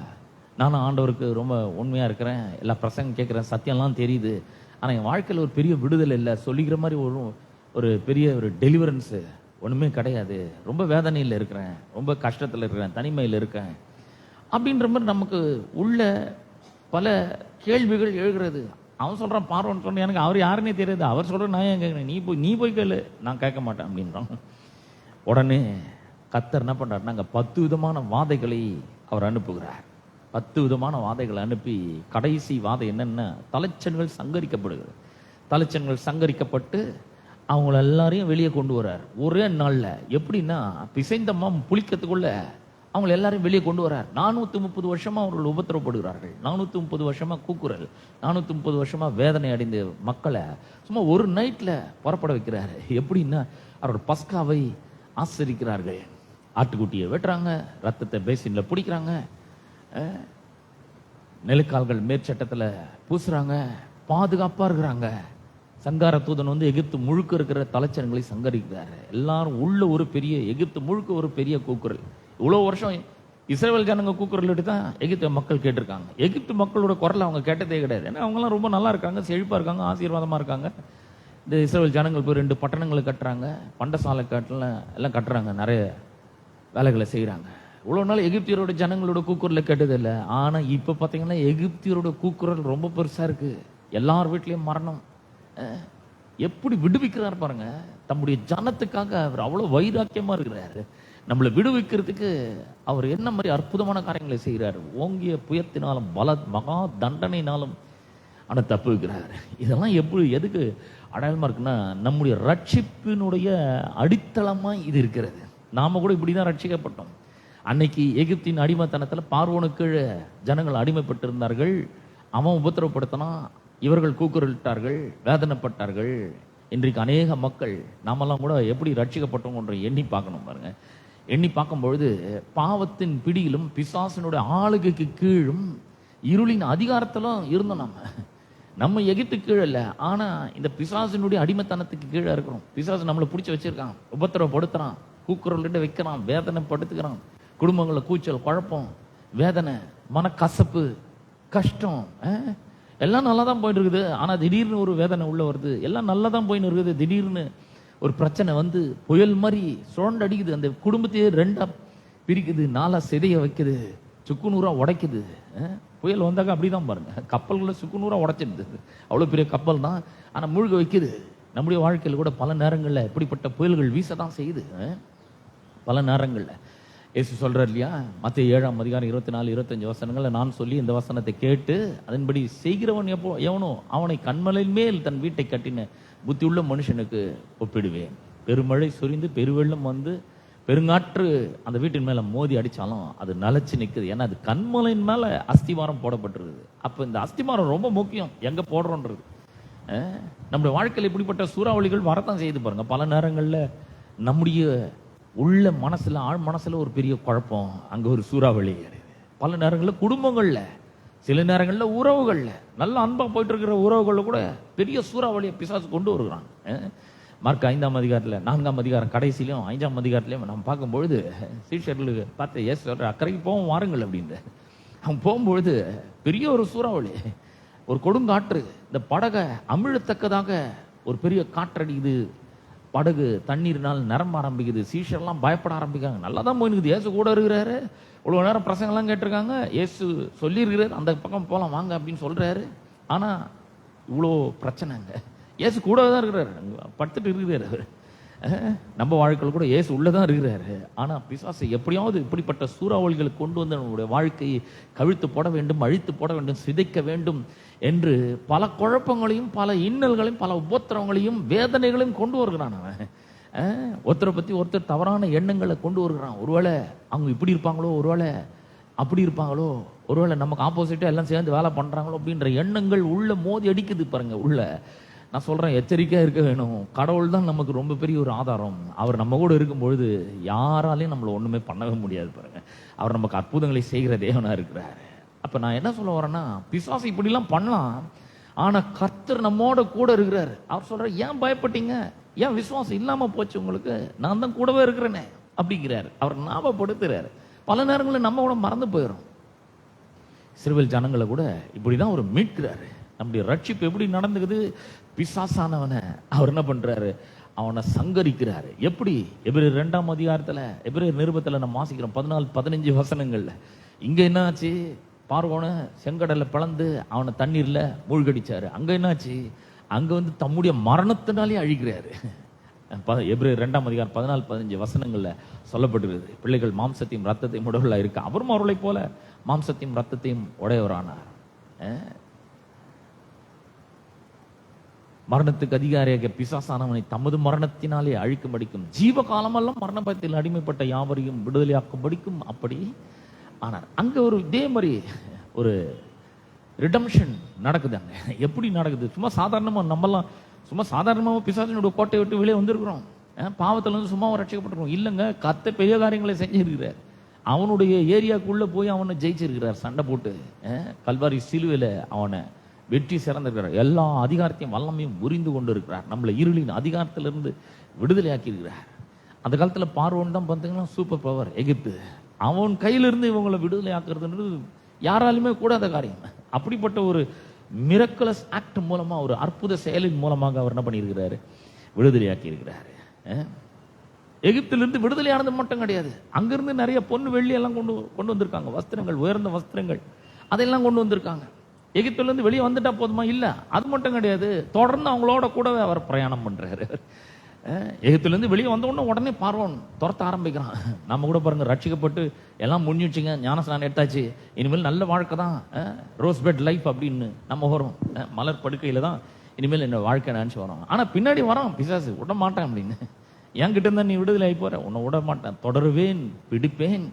நானும் ஆண்டவருக்கு ரொம்ப உண்மையாக இருக்கிறேன், எல்லா பிரசங்கம் கேட்குறேன், சத்தியம்லாம் தெரியுது, ஆனால் என் வாழ்க்கையில் ஒரு பெரிய விடுதலை இல்லை, சொல்லிக்கிற மாதிரி ஒரு பெரிய ஒரு டெலிவரன்ஸு ஒன்றுமே கிடையாது, ரொம்ப வேதனையில் இருக்கிறேன், ரொம்ப கஷ்டத்தில் இருக்கிறேன், தனிமையில் இருக்கேன் அப்படின்ற மாதிரி நமக்கு உள்ள பல கேள்விகள் எழுகிறது. அவன் சொல்கிறான், பார்வன் சொன்ன எனக்கு அவர் யாருன்னே தெரியாது, அவர் சொல்கிற நான் ஏன் கேட்குறேன், நீ போய் கேளு, நான் கேட்க மாட்டேன் அப்படின்றான். உடனே கர்த்தர் என்ன பண்ணுறாருன்னா, அங்கே 10 விதமான வாதைகளை அவர் அனுப்புகிறார். 10 விதமான வாதைகளை அனுப்பி கடைசி வாதை என்னன்னா, தலைச்சன்கள் சங்கரிக்கப்படுகிறது. தலைச்சன்கள் சங்கரிக்கப்பட்டு அவங்கள எல்லாரையும் வெளியே கொண்டு வர்றார் ஒரே நாளில். எப்படின்னா, பிசைந்த மாம் புளிக்கிறதுக்குள்ள அவங்களை எல்லாரையும் வெளியே கொண்டு வர்றார். 430 வருஷமா அவர்கள் உபத்திரப்படுகிறார்கள், 430 வருஷமா கூக்குரல், 430 வருஷமா வேதனை அடைந்த மக்களை சும்மா ஒரு நைட்ல புறப்பட வைக்கிறாரு. எப்படின்னா, அவரோட பஸ்காவை ஆசரிக்கிறார்கள். ஆட்டுக்குட்டியை வெட்டுறாங்க, ரத்தத்தை பேசின்ல பிடிக்கிறாங்க, நிலக்கால்கள் மேற்சட்டத்தில் பூசுறாங்க, பாதுகாப்பா இருக்கிறாங்க. சங்கார தூதன் வந்து எகிப்து முழுக்க இருக்கிற தலைச்சனங்களை சங்கரிக்கிறாரு. எல்லாரும் உள்ள ஒரு பெரிய, எகிப்து முழுக்க ஒரு பெரிய கூக்குரல். இவ்வளோ வருஷம் இஸ்ரவேல் ஜனங்க கூக்குரலிட்டு தான் எகிப்து மக்கள் கேட்டிருக்காங்க. எகிப்து மக்களோட குரலை அவங்க கேட்டதே கிடையாது. ஏன்னா அவங்களாம் ரொம்ப நல்லா இருக்காங்க, செழிப்பா இருக்காங்க, ஆசீர்வாதமா இருக்காங்க. இந்த இஸ்ரவேல் ஜனங்கள் போய் 2 பட்டணங்களை கட்டுறாங்க, பண்டசாலை எல்லாம் கட்டுறாங்க, நிறைய வேலைகளை செய்கிறாங்க. இவ்வளோ நாள் எகிப்தியரோட ஜனங்களோட கூக்குரலை கேட்டதில்லை. ஆனால் இப்போ பார்த்தீங்கன்னா எகிப்தியரோட கூக்குரல் ரொம்ப பெருசாக இருக்கு. எல்லார் வீட்லேயும் மரணம். எப்படி விடுவிக்கிறார் பாருங்க. தம்முடைய ஜனத்துக்காக அவர் அவ்வளோ வைராக்கியமாக இருக்கிறாரு. நம்மளை விடுவிக்கிறதுக்கு அவர் என்ன மாதிரி அற்புதமான காரியங்களை செய்கிறார். ஓங்கிய புயத்தினாலும் மகா தண்டனையினாலும் ஆனால் தப்பு வைக்கிறார். இதெல்லாம் எதுக்கு அடையாளமா இருக்குன்னா, நம்முடைய ரட்சிப்பினுடைய அடித்தளமா இது இருக்கிறது. நாம கூட இப்படிதான் ரட்சிக்கப்பட்டோம். அன்னைக்கு எகிப்தின் அடிமைத்தனத்தில் பார்வோனுக்கு கீழே ஜனங்கள் அடிமைப்பட்டிருந்தார்கள். அவன் உபத்திரவப்படுத்தினான், இவர்கள் கூக்குரலிட்டார்கள், வேதனைப்பட்டார்கள். இன்றைக்கு அநேக மக்கள் நாமெல்லாம் கூட எப்படி ரட்சிக்கப்பட்டோம் எண்ணி பார்க்கணும் பாருங்க. எண்ணி பார்க்கும்பொழுது பாவத்தின் பிடியிலும் பிசாசினுடைய ஆளுகைக்கு கீழும் இருளின் அதிகாரத்திலும் இருந்தோம். நம்ம எகிப்து கீழே இல்லை, ஆனா இந்த பிசாசினுடைய அடிமைத்தனத்துக்கு கீழே இருக்கிறோம். பிசாசு நம்மளை பிடிச்சி வச்சிருக்கான், உபத்திரவப்படுத்துறான், கூக்குரல்கிட்ட வைக்கிறான், வேதனைப்படுத்துக்கிறான். குடும்பங்களில் கூச்சல், குழப்பம், வேதனை, மனக்கசப்பு, கஷ்டம், எல்லாம் நல்லா தான் போயிட்டு இருக்குது. ஆனா திடீர்னு ஒரு வேதனை உள்ள வருது. எல்லாம் நல்லா தான் போயின்னு இருக்குது, திடீர்னு ஒரு பிரச்சனை வந்து புயல் மாதிரி சுழண்டு அடிக்குது. அந்த குடும்பத்தையே 2ஆ பிரிக்குது, 4ஆ சிதைய வைக்குது, சுக்குநூறா உடைக்குது. புயல் வந்தாக்க அப்படிதான் பாருங்க, கப்பல்களை சுக்குநூறா உடைச்சிடுது. அவ்வளவு பெரிய கப்பல் தான், ஆனா மூழ்க வைக்குது. நம்முடைய வாழ்க்கையில் கூட பல நேரங்களில் இப்படிப்பட்ட புயல்கள் வீசதான் செய்யுது. பல நேரங்களில் இயேசு சொல்றார் இல்லையா, மத்தேயு 7ஆம் அதிகாரம் 24, 25 வசனங்களை நான் சொல்லி இந்த வசனத்தை கேட்டு அதன்படி செய்கிறவன் எவனோ அவனை கண்மலையின் மேல் தன் வீட்டை கட்டின புத்தியுள்ள மனுஷனுக்கு ஒப்பிடுவேன். பெருமழை சொரிந்து பெருவெள்ளம் வந்து பெருங்காற்று அந்த வீட்டின் மேல மோதி அடிச்சாலும் அது நிலைச்சு நிற்குது. ஏன்னா அது கண்மலையின் மேல அஸ்திவாரம் போடப்பட்டிருக்குது. அப்ப இந்த அஸ்திவாரம் ரொம்ப முக்கியம், எங்க போடுறோன்றது. நம்முடைய வாழ்க்கையில் இப்படிப்பட்ட சூறாவளிகள் வரத்தான் செய்து பாருங்க. பல நேரங்களில் நம்முடைய உள்ள மனசுல, ஆழ் மனசுல ஒரு பெரிய குழப்பம், அங்க ஒரு சூறாவளி. பல நேரங்களில் குடும்பங்கள்ல, சில நேரங்களில் உறவுகள்ல, நல்ல அன்பா போயிட்டு இருக்கிற உறவுகள்ல கூட பெரிய சூறாவளியை பிசாசு கொண்டு வருகிறான். மார்க் 5ஆம் அதிகாரத்தில் 4ஆம் அதிகாரம் கடைசியிலும் 5ஆம் அதிகாரத்திலையும் நம்ம பார்க்கும்பொழுது சீஷர்களுக்கு பார்த்து ஏசு சொல்ற, அக்கறைக்கு போவோம் வாருங்கள் அப்படின்ற. அவன் போகும்பொழுது பெரிய ஒரு சூறாவளி, ஒரு கொடுங்காற்று, இந்த படகை அமிழத்தக்கதாக ஒரு பெரிய காற்றடிக்குது. படகு தண்ணீர்னால் நிரம்ப ஆரம்பிக்குது. சீஷர்லாம் பயப்பட ஆரம்பிக்காங்க. நல்லா தான் போயினுக்குது, ஏசு கூட இருக்கிறாரு, இவ்வளோ நேரம் பிரசங்கெல்லாம் கேட்டிருக்காங்க, ஏசு சொல்லியிருக்கிறாரு அந்த பக்கம் போகலாம் வாங்க அப்படின்னு சொல்றாரு. ஆனா இவ்வளோ பிரச்சனைங்க, ஏசு கூட தான் இருக்கிறாரு, படுத்துட்டு இருக்கிறாரு அவர். நம்ம வாழ்க்கையில் கூட ஏசு உள்ளதான் இருக்கிறாரு. ஆனா பிசாசு எப்படியாவது இப்படிப்பட்ட சூறாவளிகளை கொண்டு வந்து நம்மளுடைய வாழ்க்கையை கவிழ்த்து போட வேண்டும், அழித்து போட வேண்டும், சிதைக்க வேண்டும் என்று பல குழப்பங்களையும் பல இன்னல்களையும் பல உபத்திரவங்களையும் வேதனைகளையும் கொண்டு வருகிறான் அவன். ஒருத்தரை பத்தி ஒருத்தர் தவறான எண்ணங்களை கொண்டு வருகிறான். ஒருவேளை அவங்க இப்படி இருப்பாங்களோ, ஒருவேளை அப்படி இருப்பாங்களோ, ஒருவேளை நமக்கு ஆப்போசிட்டா எல்லாம் சேர்ந்து வேலை பண்றாங்களோ அப்படின்ற எண்ணங்கள் உள்ள மோதி அடிக்குது பாருங்க. உள்ள நான் சொல்றேன், எச்சரிக்கையா இருக்க வேணும். கடவுள் தான் நமக்கு ரொம்ப பெரிய ஒரு ஆதாரம். அவர் நம்ம கூட இருக்கும் பொழுது யாராலையும் நம்மளை ஒண்ணுமே பண்ணவே முடியாது பாருங்க. அவர் நமக்கு அற்புதங்களை செய்கிற தேவனா இருக்கிறாரு. அப்ப நான் என்ன சொல்ல வரேன்னா, பிசாசு இப்படிலாம் பண்ணலாம், ஆனா கர்த்தர் நம்மோட கூட இருக்கிறாரு. அவர் சொல்ற, ஏன் பயப்பட்டீங்க, ஏன் விசுவாசம் இல்லாம போச்சு உங்களுக்கு, நான் தான் கூடவே இருக்கிறேனே அப்படிங்கிறாரு. அவர் ஞாபகப்படுத்துறாரு. பல நேரங்களில் நம்ம கூட மறந்து போயிடும். இஸ்ரவேல் ஜனங்களை கூட இப்படிதான் அவர் மீட்கிறாரு. நம்முடைய ரட்சிப்பு எப்படி நடந்துக்குது, பிசாசானவனை அவர் என்ன பண்றாரு, அவனை சங்கரிக்கிறாரு. எப்படி? எபிரேயர் 2ஆம் அதிகாரத்துல, எபிரேயர் நிருபத்துல நம்ம வாசிக்கிறோம் 14-15 வசனங்கள்ல. இங்க என்ன ஆச்சு, பார்வோனை செங்கடலை பிளந்து அவனை தண்ணீர்ல மூழ்கடிச்சாரு. அங்க என்னாச்சு, அங்க வந்து தம்முடைய மரணத்தினாலே அழிக்கிறாரு. எபிரேயர் 2ஆம் அதிகாரம் 14-15 வசனங்கள்ல சொல்லப்பட்டிருக்குது. பிள்ளைகள் மாம்சத்தையும் ரத்தத்தையும் உடையவர்களா இருக்கு, அவரும் அவர்களை போல மாம்சத்தையும் ரத்தத்தையும் உடையவரானார். மரணத்துக்கு அதிகாரியாக பிசாசானவனை தமது மரணத்தினாலே அழிக்கும்படிக்கும் ஜீவ காலமெல்லாம் மரண பயத்தில் அடிமைப்பட்ட யாவரையும் விடுதலையாக்கும்படிக்கும் அப்படி ஆனார். அங்க ஒரு இதே மாதிரி ஒரு ரிடம்ஷன் நடக்குதாங்க. எப்படி நடக்குது? சும்மா சாதாரணமா நம்மலாம் சும்மா சாதாரணமாக பிசாசினுடைய கோட்டை விட்டு வெளியே வந்திருக்கிறோம், பாவத்துல இருந்து சும்மா ரட்சிக்கப்பட்டிருக்கோம். இல்லைங்க, கத்த பெரிய காரியங்களை செஞ்சிருக்கிறார். அவனுடைய ஏரியாக்குள்ள போய் அவனை ஜெயிச்சிருக்கிறார். சண்டை போட்டு கல்வாரி சிலுவையில அவனை வெற்றி சிறந்திருக்கிறார். எல்லா அதிகாரத்தையும் வல்லமையும் புரிந்து கொண்டு இருக்கிறார். நம்மளை இருளின் அதிகாரத்திலிருந்து விடுதலை ஆக்கி இருக்கிறார். அந்த காலத்துல பார்வோன் தான் பார்த்தீங்கன்னா சூப்பர் பவர். எகிப்து அவன் கையிலிருந்து இவங்களை விடுதலை ஆக்குறதுன்றது யாராலுமே கூடாத காரியம். அப்படிப்பட்ட ஒரு மிரக்குலஸ் ஆக்ட் மூலமா, ஒரு அற்புத செயலின் மூலமாக அவர் என்ன பண்ணியிருக்கிறாரு? விடுதலையாக்கி இருக்கிறாரு. எகிப்திலிருந்து விடுதலையானது மட்டும் கிடையாது, அங்கிருந்து நிறைய பொண்ணு வெள்ளி எல்லாம் கொண்டு வந்திருக்காங்க, வஸ்திரங்கள், உயர்ந்த வஸ்திரங்கள், அதெல்லாம் கொண்டு வந்திருக்காங்க. எகிப்திலிருந்து வெளியே வந்துட்டா போதுமா? இல்ல, அது மட்டும் கிடையாது, தொடர்ந்து அவங்களோட கூடவே அவர் பிரயாணம் பண்றாரு. எகிப்திலிருந்து வெளியே வந்த உடனே பார்வோன் துரத்த ஆரம்பிக்கிறான். நம்ம கூட பாருங்க, ரட்சிக்கப்பட்டு எல்லாம் முடிஞ்சுச்சுங்க, ஞானஸ்நானம் எடுத்தாச்சு, இனிமேல் நல்ல வாழ்க்கை தான், ரோஸ் பெட் லைஃப் அப்படின்னு நம்ம வரும், மலர் படுக்கையில தான் இனிமேல் என்ன வாழ்க்கை நினைச்சு வரோம். ஆனா பின்னாடி வரோம் பிசாசு, விட மாட்டேன் அப்படின்னு. என்கிட்ட இருந்தா நீ விடுதலை ஆகி போற, உன்னை விட மாட்டேன், தொடருவேன், பிடிப்பேன்,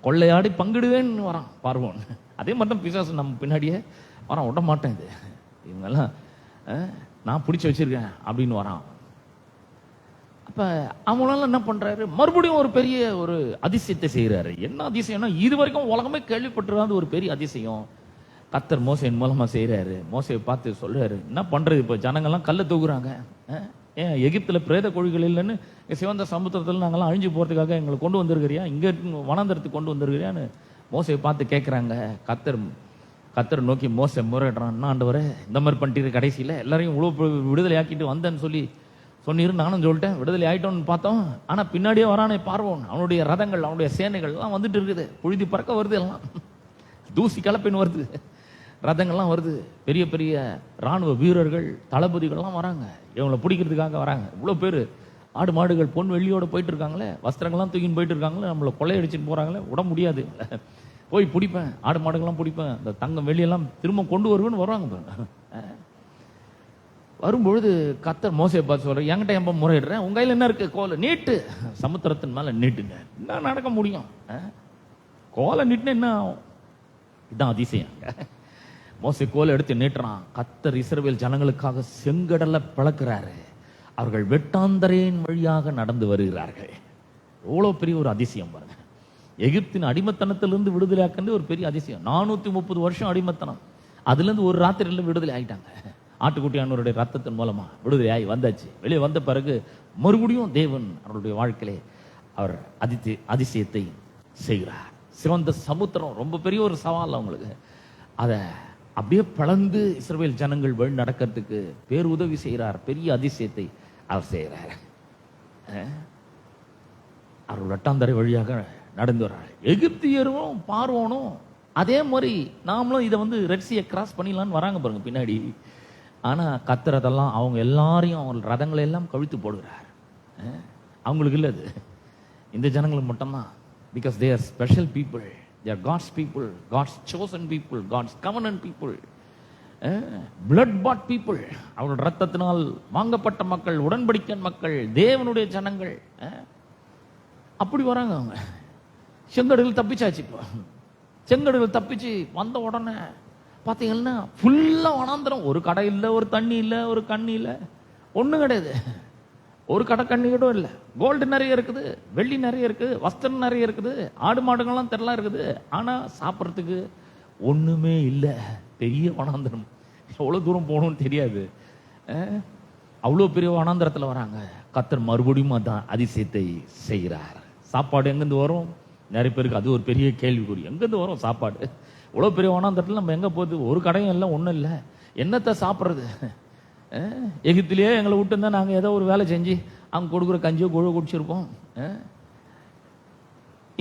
கொள்ளையாடி பங்கிடுவேன் வரான் பார்வோன். அதே மாதிரி தான் பிசாசு நம்ம பின்னாடியே வரான், விட மாட்டேன், இது இவங்கெல்லாம் நான் பிடிச்சி வச்சிருக்கேன் அப்படின்னு வரான். அப்ப அவங்களால என்ன பண்றாரு? மறுபடியும் ஒரு பெரிய ஒரு அதிசயத்தை செய்யறாரு. என்ன அதிசயம்னா, இது வரைக்கும் உலகமே கேள்விப்பட்டிருக்காத ஒரு பெரிய அதிசயம் கர்த்தர் மோசேயின் மூலமா செய்யறாரு. மோசையை பார்த்து சொல்றாரு, என்ன பண்றது, இப்ப ஜனங்கள்லாம் கல்ல தூக்குறாங்க, ஏன் எகிப்துல பிரேத கோழிகள் இல்லைன்னு சிவந்த சமுத்திரத்துல நாங்கெல்லாம் அழிஞ்சு போறதுக்காக எங்களை கொண்டு வந்திருக்கிறியா, இங்க வனாந்தரத்துக்கு கொண்டு வந்திருக்கிறியான்னு மோசையை பார்த்து கேட்கறாங்க. கர்த்தர் நோக்கி மோசை முறையிடுறான், என்ன ஆண்டவரே இந்த மாதிரி பண்ணிட்டு கடைசியில எல்லாரையும் இவ்வளவு விடுதலை ஆக்கிட்டு வந்தேன்னு சொன்னீரு, நானும் சொல்லிட்டேன், விடுதலை ஆயிட்டோம்னு பார்த்தோம். ஆனா பின்னாடியே வரானே பார்வோன், அவனுடைய ரதங்கள், அவனுடைய சேனைகள் எல்லாம் வந்துட்டு இருக்குது, புழுதி பறக்க வருது, எல்லாம் தூசி கலப்பின்னு வருது, ரதங்கள்லாம் வருது, பெரிய பெரிய ராணுவ வீரர்கள், தளபதிகள்லாம் வராங்க, இவங்களை பிடிக்கிறதுக்காக வராங்க. இவ்வளவு பேரு ஆடு மாடுகள் பொன் வெள்ளியோட போயிட்டு இருக்காங்களே, வஸ்திரங்கள்லாம் தூக்கின்னு போயிட்டு இருக்காங்களே, நம்மளை கொள்ளையடிச்சுட்டு போறாங்களே, விட முடியாது, போய் பிடிப்பேன், ஆடு மாடுகள்லாம் பிடிப்பேன், இந்த தங்கம் வெள்ளியெல்லாம் திரும்ப கொண்டு வருவேன்னு வருவாங்க. வரும்பொழுது கர்த்தர் மோசையை பார்த்து சொல்ற, என்கிட்ட எப்ப முறையிடுறேன், உங்க கையில் என்ன இருக்கு? கோலை நீட்டு, சமுத்திரத்தின் மேல நீட்டுங்க, என்ன நடக்க முடியும்? கோலை நீட்டுன்னு என்ன ஆகும்? இதுதான் அதிசயம். மோசை கோலை எடுத்து நீட்டுறான். கர்த்தர் இஸ்ரவேல் ஜனங்களுக்காக செங்கடலை பிளக்கிறாரு, அவர்கள் வெட்டாந்தரையின் வழியாக நடந்து வருகிறார்கள். எவ்வளவு பெரிய ஒரு அதிசயம் பாருங்க. எகிப்தின் அடிமத்தனத்திலிருந்து விடுதலை ஆக்குறது ஒரு பெரிய அதிசயம். 430 வருஷம் அடிமத்தனம், அதுல இருந்து ஒரு ராத்திரியில விடுதலை ஆகிட்டாங்க. ஆட்டுக்குட்டியானவருடைய ரத்தத்தின் மூலமா விடுதலை ஆகி வந்தாச்சு. வெளியே வந்த பிறகு மறுபடியும் தேவன் அவருடைய வாழ்க்கையிலே அவர் அதிசயத்தை செய்கிறார். சிவந்த சமுத்திரம் ரொம்ப பெரிய ஒரு சவால் அவங்களுக்கு, அதை அப்படியே பிளந்து இஸ்ரவேல் ஜனங்கள் வழி நடக்கிறதுக்கு பேர் உதவி செய்கிறார். பெரிய அதிசயத்தை அவர் செய்கிறார். அவர் வெட்டாந்தரை வழியாக நடந்து வர்றார். எகிப்தியரும் பார்வோனும் அதே மாதிரி நாமளும் இதை ரெட்சியை கிராஸ் பண்ணிடலான்னு வராங்க பாருங்க பின்னாடி. ஆனா கர்த்தர் அதெல்லாம் அவங்க எல்லாரையும், அவங்க ரதங்களை எல்லாம் கவிழ்த்து போடுகிறார். அவங்களுக்கு இல்லை, அது இந்த ஜனங்களுக்கு மட்டும்தான். Because they are special people, they are God's people, God's chosen people, God's covenant people, blood bought people. அவர்கள் ரத்தத்தினால் வாங்கப்பட்ட மக்கள், உடன்படிக்கை மக்கள், தேவனுடைய ஜனங்கள். அப்படி வராங்க அவங்க. செங்கடல் தப்பிச்சாச்சு. இப்போ செங்கடல் தப்பிச்சு வந்த உடனே பார்த்தீங்கன்னா ஃபுல்லா வனாந்திரம், ஒரு கடை இல்லை, ஒரு தண்ணி இல்லை, ஒரு கண்ணி இல்லை, ஒன்றும் கிடையாது. ஒரு கடை கண்ணி கூட இல்லை. கோல்டு நிறைய இருக்குது, வெள்ளி நிறைய இருக்குது, வஸ்திரம் நிறைய இருக்குது, ஆடு மாடுகள்லாம் தெரியலாம் இருக்குது. ஆனா சாப்பிட்றதுக்கு ஒண்ணுமே இல்லை. பெரிய வனாந்திரம், எவ்வளவு தூரம் போகணும்னு தெரியாது. அவ்வளோ பெரிய வனாந்திரத்தில் வராங்க. கர்த்தர் மறுபடியும் அதான் அதிசயத்தை செய்கிறார். சாப்பாடு எங்கேருந்து வரும்? நிறைய பேருக்கு அது ஒரு பெரிய கேள்விக்குறி. எங்கேருந்து வரும் சாப்பாடு? இவ்வளோ பெரிய வனாந்திரத்தில் நம்ம எங்கே போகுது? ஒரு கடையும் இல்லை, ஒன்றும் இல்லை, என்னத்தை சாப்பிட்றது? எகிப்திலேயே எங்களை விட்டுருந்தா நாங்கள் ஏதோ ஒரு வேலை செஞ்சு அங்கே கொடுக்குற கஞ்சியோ குழு குடிச்சிருப்போம்.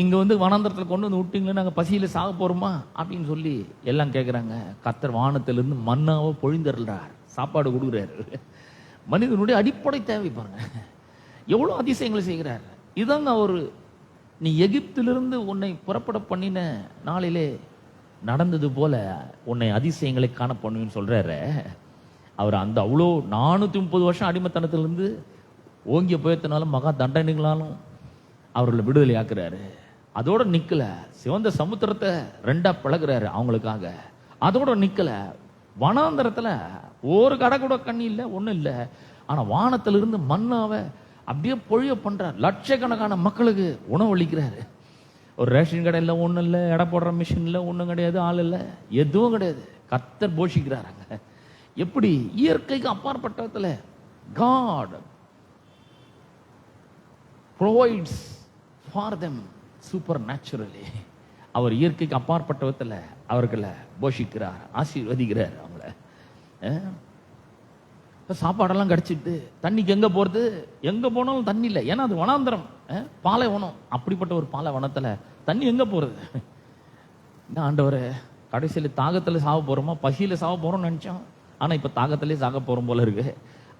இங்கே வனாந்திரத்தில் கொண்டு விட்டீங்களே, நாங்கள் பசியில் சாக போகிறோமா அப்படின்னு சொல்லி எல்லாம் கேட்குறாங்க. கர்த்தர் வானத்திலிருந்து மன்னாவை பொழிந்தருள்றார், சாப்பாடு கொடுக்குறாரு. மனிதனுடைய அடிப்படை தேவை பாருங்க, எவ்வளோ அதிசயங்களை செய்கிறார். இதாங்க ஒரு, நீ எகிப்திலிருந்து உன்னை புறப்பட பண்ணின நாளிலே நடந்தது போல உன்னை அதிசயங்களை காண பண்ணுன்னு சொல்றாரு அவர். அந்த அவ்வளோ 430 வருஷம் அடிமைத்தனத்திலிருந்து ஓங்கிய புயத்தினாலும் மகா தண்டனைகளாலும் அவர்களை விடுதலை ஆக்குறாரு. அதோட நிக்கல, சிவந்த சமுத்திரத்தை 2ஆ பழகுறாரு அவங்களுக்காக. அதோட நிக்கல, வனாந்தரத்துல ஒரு கடை கூட கண்ணி இல்லை, ஒன்றும் இல்லை. ஆனா வானத்திலிருந்து மன்னாவை அப்படியே பொழிய பண்றார். லட்சக்கணக்கான மக்களுக்கு உணவளிக்கிறாரு. ஒரு ரேஷன் கடை இல்லை, ஒன்றும் இல்லை, எடை போடுற மிஷின் இல்லை, ஒன்றும் கிடையாது, ஆள் இல்லை, எதுவும் கிடையாது. கர்த்தர் போஷிக்கிறாங்க. எப்படி? இயற்கைக்கு அப்பாற்பட்டத்துல God provides for them supernaturally அவர் இயற்கைக்கு அப்பாற்பட்ட விதத்துல அவர்களை போஷிக்கிறார், ஆசீர்வதிக்கிறார் அவங்கள. சாப்பாடெல்லாம் கிடைச்சிட்டு தண்ணிக்கு எங்க போறது? எங்க போனாலும் தண்ணி இல்லை, ஏன்னா அது வனாந்தரம், பாலைவனம். அப்படிப்பட்ட ஒரு பாலைவனத்துல தண்ணி எங்க போறது? என்ன ஆண்டவரே, கடைசியில தாகத்துல சாக போறோமா, பசியில சாக போறோம்னு நினைச்சோம், ஆனா இப்ப தாகத்திலே சாக போறோம் போல இருக்கு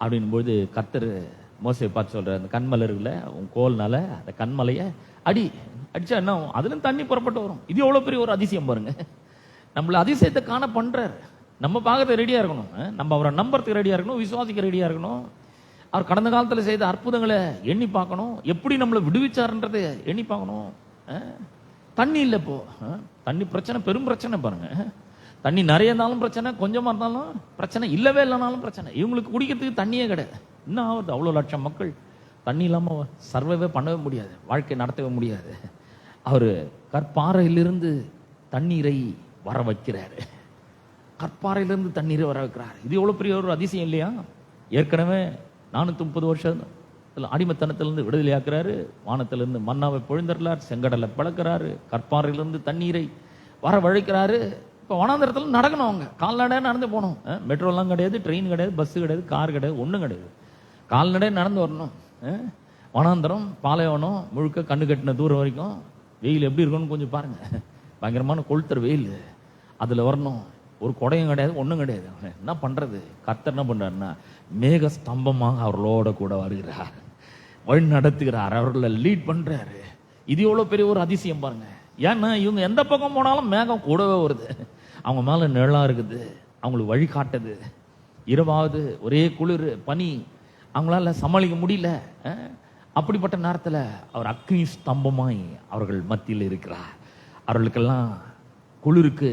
அப்படின் போது கர்த்தர் மோசேயை பார்த்து சொல்ற, அந்த கண்மலை இருக்குல்ல, உன் கோல்னால அந்த கண்மலைய அடிச்சா என்ன ஆகும்? அதுல தண்ணி புறப்பட்டு வரும். இது எவ்வளவு பெரிய ஒரு அதிசயம் பாருங்க. நம்மள அதிசயத்தை காண பண்றாரு. நம்ம பார்க்கறது ரெடியா இருக்கணும், நம்ம அவரை நம்புறதுக்கு ரெடியா இருக்கணும், விசுவாசிக்க ரெடியா இருக்கணும். அவர் கடந்த காலத்துல செய்த அற்புதங்களை எண்ணி பார்க்கணும், எப்படி நம்மளை விடுவிச்சாருன்றதை எண்ணி பார்க்கணும். தண்ணி இல்லை இப்போ, தண்ணி பிரச்சனை, பெரும் பிரச்சனை பாருங்க. தண்ணி நிறைய இருந்தாலும் பிரச்சனை, கொஞ்சமா இருந்தாலும் பிரச்சனை, இல்லவே இல்லைனாலும் பிரச்சனை. இவங்களுக்கு குடிக்கிறதுக்கு தண்ணியே கிடையாது. என்ன ஆகுது? அவ்வளோ லட்சம் மக்கள் தண்ணி இல்லாம சர்வைவே பண்ணவே முடியாது, வாழ்க்கை நடத்தவே முடியாது. அவரு கற்பாறையிலிருந்து தண்ணீரை வர வைக்கிறாரு, கற்பாறையிலிருந்து தண்ணீரை வர வைக்கிறார். இது எவ்வளவு பெரிய ஒரு அதிசயம் இல்லையா? ஏற்கனவே 430 வருஷம் அடிமைத்தனத்திலிருந்து விடுதலையாக்குறாரு, வானத்திலிருந்து மன்னாவை பொழிந்தரலார், செங்கடலை பிளக்கிறாரு, கற்பாறையிலிருந்து தண்ணீரை வர வழைக்கிறாரு. இப்போ வனாந்தரத்துல நடக்கணும், அவங்க கால்நடை நடந்து போகணும். மெட்ரோலாம் கிடையாது, ட்ரெயின் கிடையாது, பஸ் கிடையாது, கார் கிடையாது, ஒன்றும் கிடையாது, கால்நடை நடந்து வரணும். வனாந்தரம், பாலைவனம் முழுக்க கண்ணு கட்டின தூரம் வரைக்கும். வெயில் எப்படி இருக்கும்னு கொஞ்சம் பாருங்க, பயங்கரமான கொளுத்தர் வெயில். அதுல வரணும், ஒரு குடையும் கிடையாது, ஒன்றும் கிடையாது. என்ன பண்றது? கர்த்தர் என்ன பண்றாருன்னா மேக ஸ்தம்பமாக அவர்களோட கூட வருகிறார், வழி நடத்துகிறார், அவர்களை லீட் பண்றாரு. இது எவ்வளவு பெரிய ஒரு அதிசயம் பாருங்க. ஏன்னா இவங்க எந்த பக்கம் போனாலும் மேகம் கூடவே வருது, அவங்க மேல நிழலா இருக்குது, அவங்களுக்கு வழி காட்டுது. இரவாவது ஒரே குளிர், பனி, அவங்களால சமாளிக்க முடியல. அப்படிப்பட்ட நேரத்துல அவர் அக்னி ஸ்தம்பமாய் அவர்கள் மத்தியில் இருக்கிறார். அவர்களுக்கெல்லாம் குளிருக்கு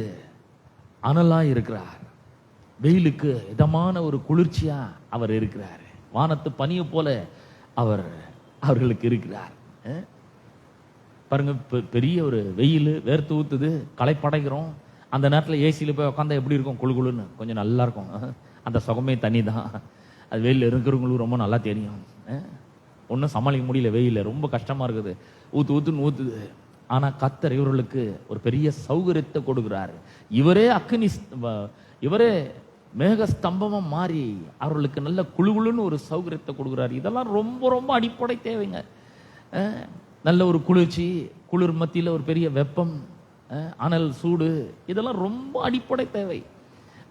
அனலா இருக்கிறார், வெயிலுக்கு இதமான ஒரு குளிர்ச்சியா அவர் இருக்கிறார். வானத்து பனியை போல அவர் அவர்களுக்கு இருக்கிறார். பாருங்க, பெரிய ஒரு வெயில், வேர்த்து ஊத்துது, களைப்படைகிறோம். அந்த நேரத்தில் ஏசியில் போய் உட்காந்தா எப்படி இருக்கும்? குழு குழுன்னு கொஞ்சம் நல்லா இருக்கும். அந்த சுகமே தனி தான். அது வெயிலில் இருக்கிறவங்களுக்கு ரொம்ப நல்லா தெரியும். ஒன்றும் சமாளிக்க முடியல, வெயில ரொம்ப கஷ்டமா இருக்குது, ஊத்துன்னு ஊத்துது. ஆனா கர்த்தர் இவர்களுக்கு ஒரு பெரிய சௌகரியத்தை கொடுக்கிறார். இவரே அக்னி, இவரே மேக ஸ்தம்பமா மாறி அவர்களுக்கு நல்ல குழுன்னு ஒரு சௌகரியத்தை கொடுக்கிறார். இதெல்லாம் ரொம்ப ரொம்ப அடிப்படை தேவைங்க. நல்ல ஒரு குளிர்ச்சி, குளிர் மத்தியில ஒரு பெரிய வெப்பம், அனல், சூடு, இதெல்லாம் ரொம்ப அடிப்படை தேவை.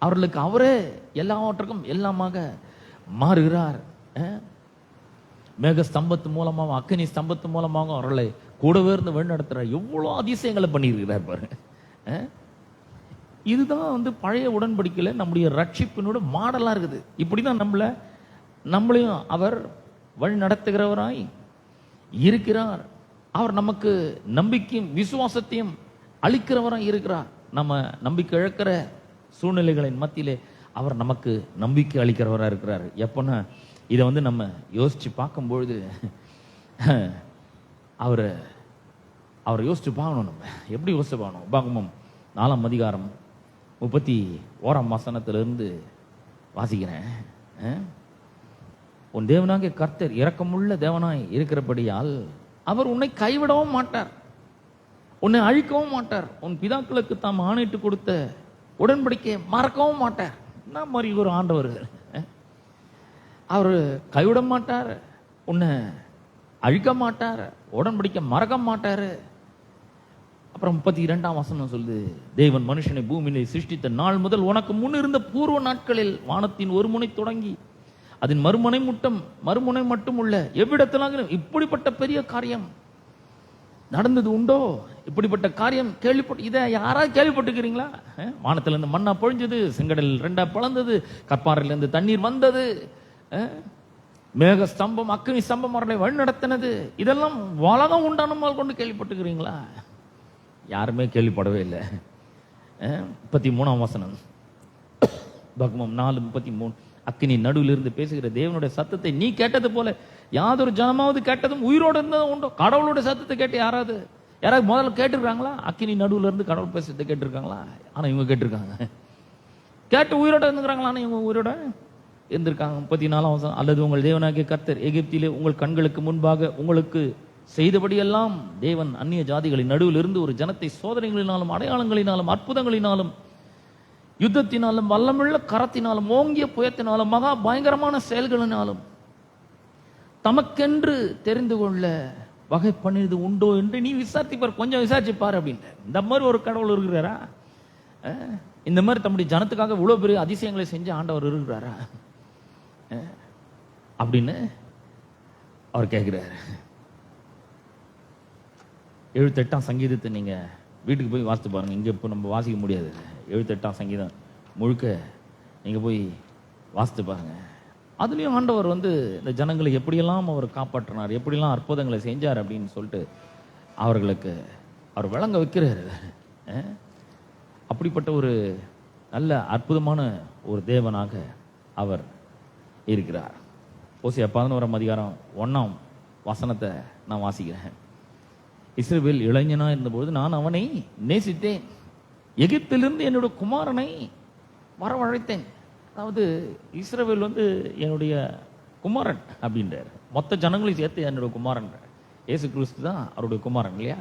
அவர்களுக்கு அவரே எல்லாவற்றுக்கும் எல்லாமாக மாறுகிறார். மேக ஸ்தம்பத்து மூலமாக, அக்னி ஸ்தம்பத்து மூலமாக அவர்களை கூடவே இருந்து வழி நடத்துறார். எவ்வளவு அதிசயங்களை பண்ணியிருக்கிறார் பாருங்க. இதுதான் பழைய உடன்படிக்கையில நம்முடைய ரட்சிப்பினோட மாடலா இருக்குது. இப்படிதான் நம்மளையும் அவர் வழி நடத்துகிறவராய் இருக்கிறார். அவர் நமக்கு நம்பிக்கையும் விசுவாசத்தையும் அளிக்கிறவராய் இருக்கிறார். நம்ம நம்பிக்கை இழக்கிற சூழ்நிலைகளின் மத்தியிலே அவர் நமக்கு நம்பிக்கை அளிக்கிறவராக இருக்கிறார். எப்போன்னா இதை நம்ம யோசிச்சு பார்க்கும்பொழுது அவரை யோசிச்சு பார்க்கணும். நம்ம எப்படி யோசிச்சு பார்க்கணும்? உபாகமம் 4ஆம் அதிகாரம் 31ஆம் வசனத்திலிருந்து வாசிக்கிறேன். உன் தேவனாகிய கர்த்தர் இரக்கமுள்ள தேவனாய் இருக்கிறபடியால் அவர் உன்னை கைவிடவும் மாட்டார், உன்னை அழிக்கவும் மாட்டார், உன் பிதாக்களுக்கு தாம் ஆணையிட்டு கொடுத்த உடன்படிக்கையை மறக்கவும் மாட்டார். என்ன மாதிரி ஒரு ஆண்டவர்! அவர் கைவிட மாட்டார், உன்னை அழிக்க மாட்டார், உடன்படிக்கை மறக்க மாட்டாரு. அப்புறம் 32ஆம் வசனம் சொல்லுது, தேவன் மனுஷனை பூமியிலே சிருஷ்டித்த நாள் முதல் உனக்கு முன் இருந்த பூர்வ நாட்களில் வானத்தின் ஒரு முனை தொடங்கி அதன் மறுமுனை மட்டும் உள்ள எவ்விடத்திலாக இப்படிப்பட்ட பெரிய காரியம் நடந்தது உண்டோ? இப்படிப்பட்ட காரியம் இதை யாராவது கேள்விப்பட்டுக்கிறீங்களா? வானத்துல இருந்து மண்ணா பொழிஞ்சது, செங்கடல் 2ஆ பிளந்தது, கற்பாறையில இருந்து தண்ணீர் வந்தது, மேக ஸ்தம்பம் அக்னி ஸ்தம்பம் அவர்களை வழி நடத்தினது, இதெல்லாம் உலகம் உண்டான கொண்டு கேள்விப்பட்டுக்கிறீங்களா? யாருமே கேள்விப்படவே இல்லை. 33ஆம் வசனம், பகமம் 4:33, அக்கினி நடுவில் இருந்து பேசுகிற தேவனுடைய சத்தத்தை நீ கேட்டது போல யாதொரு ஜனமாவது கேட்டதும் உயிரோடு இருந்ததும் உண்டோ? கடவுளுடைய சத்தத்தை கேட்டு யாராவது முதல்ல கேட்டிருக்காங்களா? அக்கினி நடுவில் இருந்து கடவுள் பேசுறதை கேட்டிருக்காங்களா? ஆனா இவங்க கேட்டிருக்காங்க. கேட்டு உயிரோட இருந்துக்கிறாங்களா? ஆனா இவங்க உயிரோட இருந்திருக்காங்க. 34ஆம் வசனம், அல்லது உங்கள் தேவனாகிய கர்த்தர் எகிப்திலே உங்கள் கண்களுக்கு முன்பாக உங்களுக்கு செய்தபடியெல்லாம் தேவன் அந்நிய ஜாதிகளின் நடுவில் இருந்து ஒரு ஜனத்தை சோதனைகளினாலும் அடையாளங்களினாலும் அற்புதங்களினாலும் யுத்தத்தினாலும் வல்லமுள்ள கரத்தினாலும் ஓங்கிய புயத்தினாலும் மகா பயங்கரமான செயல்களினாலும் தமக்கென்று தெரிந்து கொள்ள வகை பண்ணியது உண்டோ என்று நீ விசாரிப்பார், கொஞ்சம் விசாரிச்சுப்பார் அப்படின்ற. இந்த மாதிரி ஒரு கடவுள் இருக்கிறாரா? இந்த மாதிரி தம்முடைய ஜனத்துக்காக இவ்வளவு பெரிய அதிசயங்களை செஞ்ச ஆண்டவர் இருக்கிறாரா அப்படின்னு அவர் கேட்கிறார். 78ஆம் சங்கீதத்தை நீங்க வீட்டுக்கு போய் வாசித்து பாருங்க. இங்க இப்போ நம்ம வாசிக்க முடியாது. 78ஆம் சங்கீதம் முழுக்க நீங்க போய் வாசித்து பாருங்க. அதுலயும் ஆண்டவர் இந்த ஜனங்களை எப்படியெல்லாம் அவர் காப்பாற்றினார், எப்படியெல்லாம் அற்புதங்களை செஞ்சார் அப்படின்னு சொல்லிட்டு அவர்களுக்கு அவர் விளங்க வைக்கிறார். அப்படிப்பட்ட ஒரு நல்ல அற்புதமான ஒரு தேவனாக அவர் இருக்கிறார். ஓசியா 11ஆம் அதிகாரம் 1ஆம் வசனத்தை நான் வாசிக்கிறேன். இஸ்ரவேல் இளைஞனா இருந்தபோது நான் அவனை நேசித்தேன், எகிப்திலிருந்து என்னுடைய குமாரனை வரவழைத்தேன். அதாவது இஸ்ரவேல் என்னுடைய குமாரன் அப்படின்றார். மொத்த ஜனங்களையும் சேர்த்து என்னுடைய குமாரன். இயேசு கிறிஸ்து தான் அவருடைய குமாரன் இல்லையா?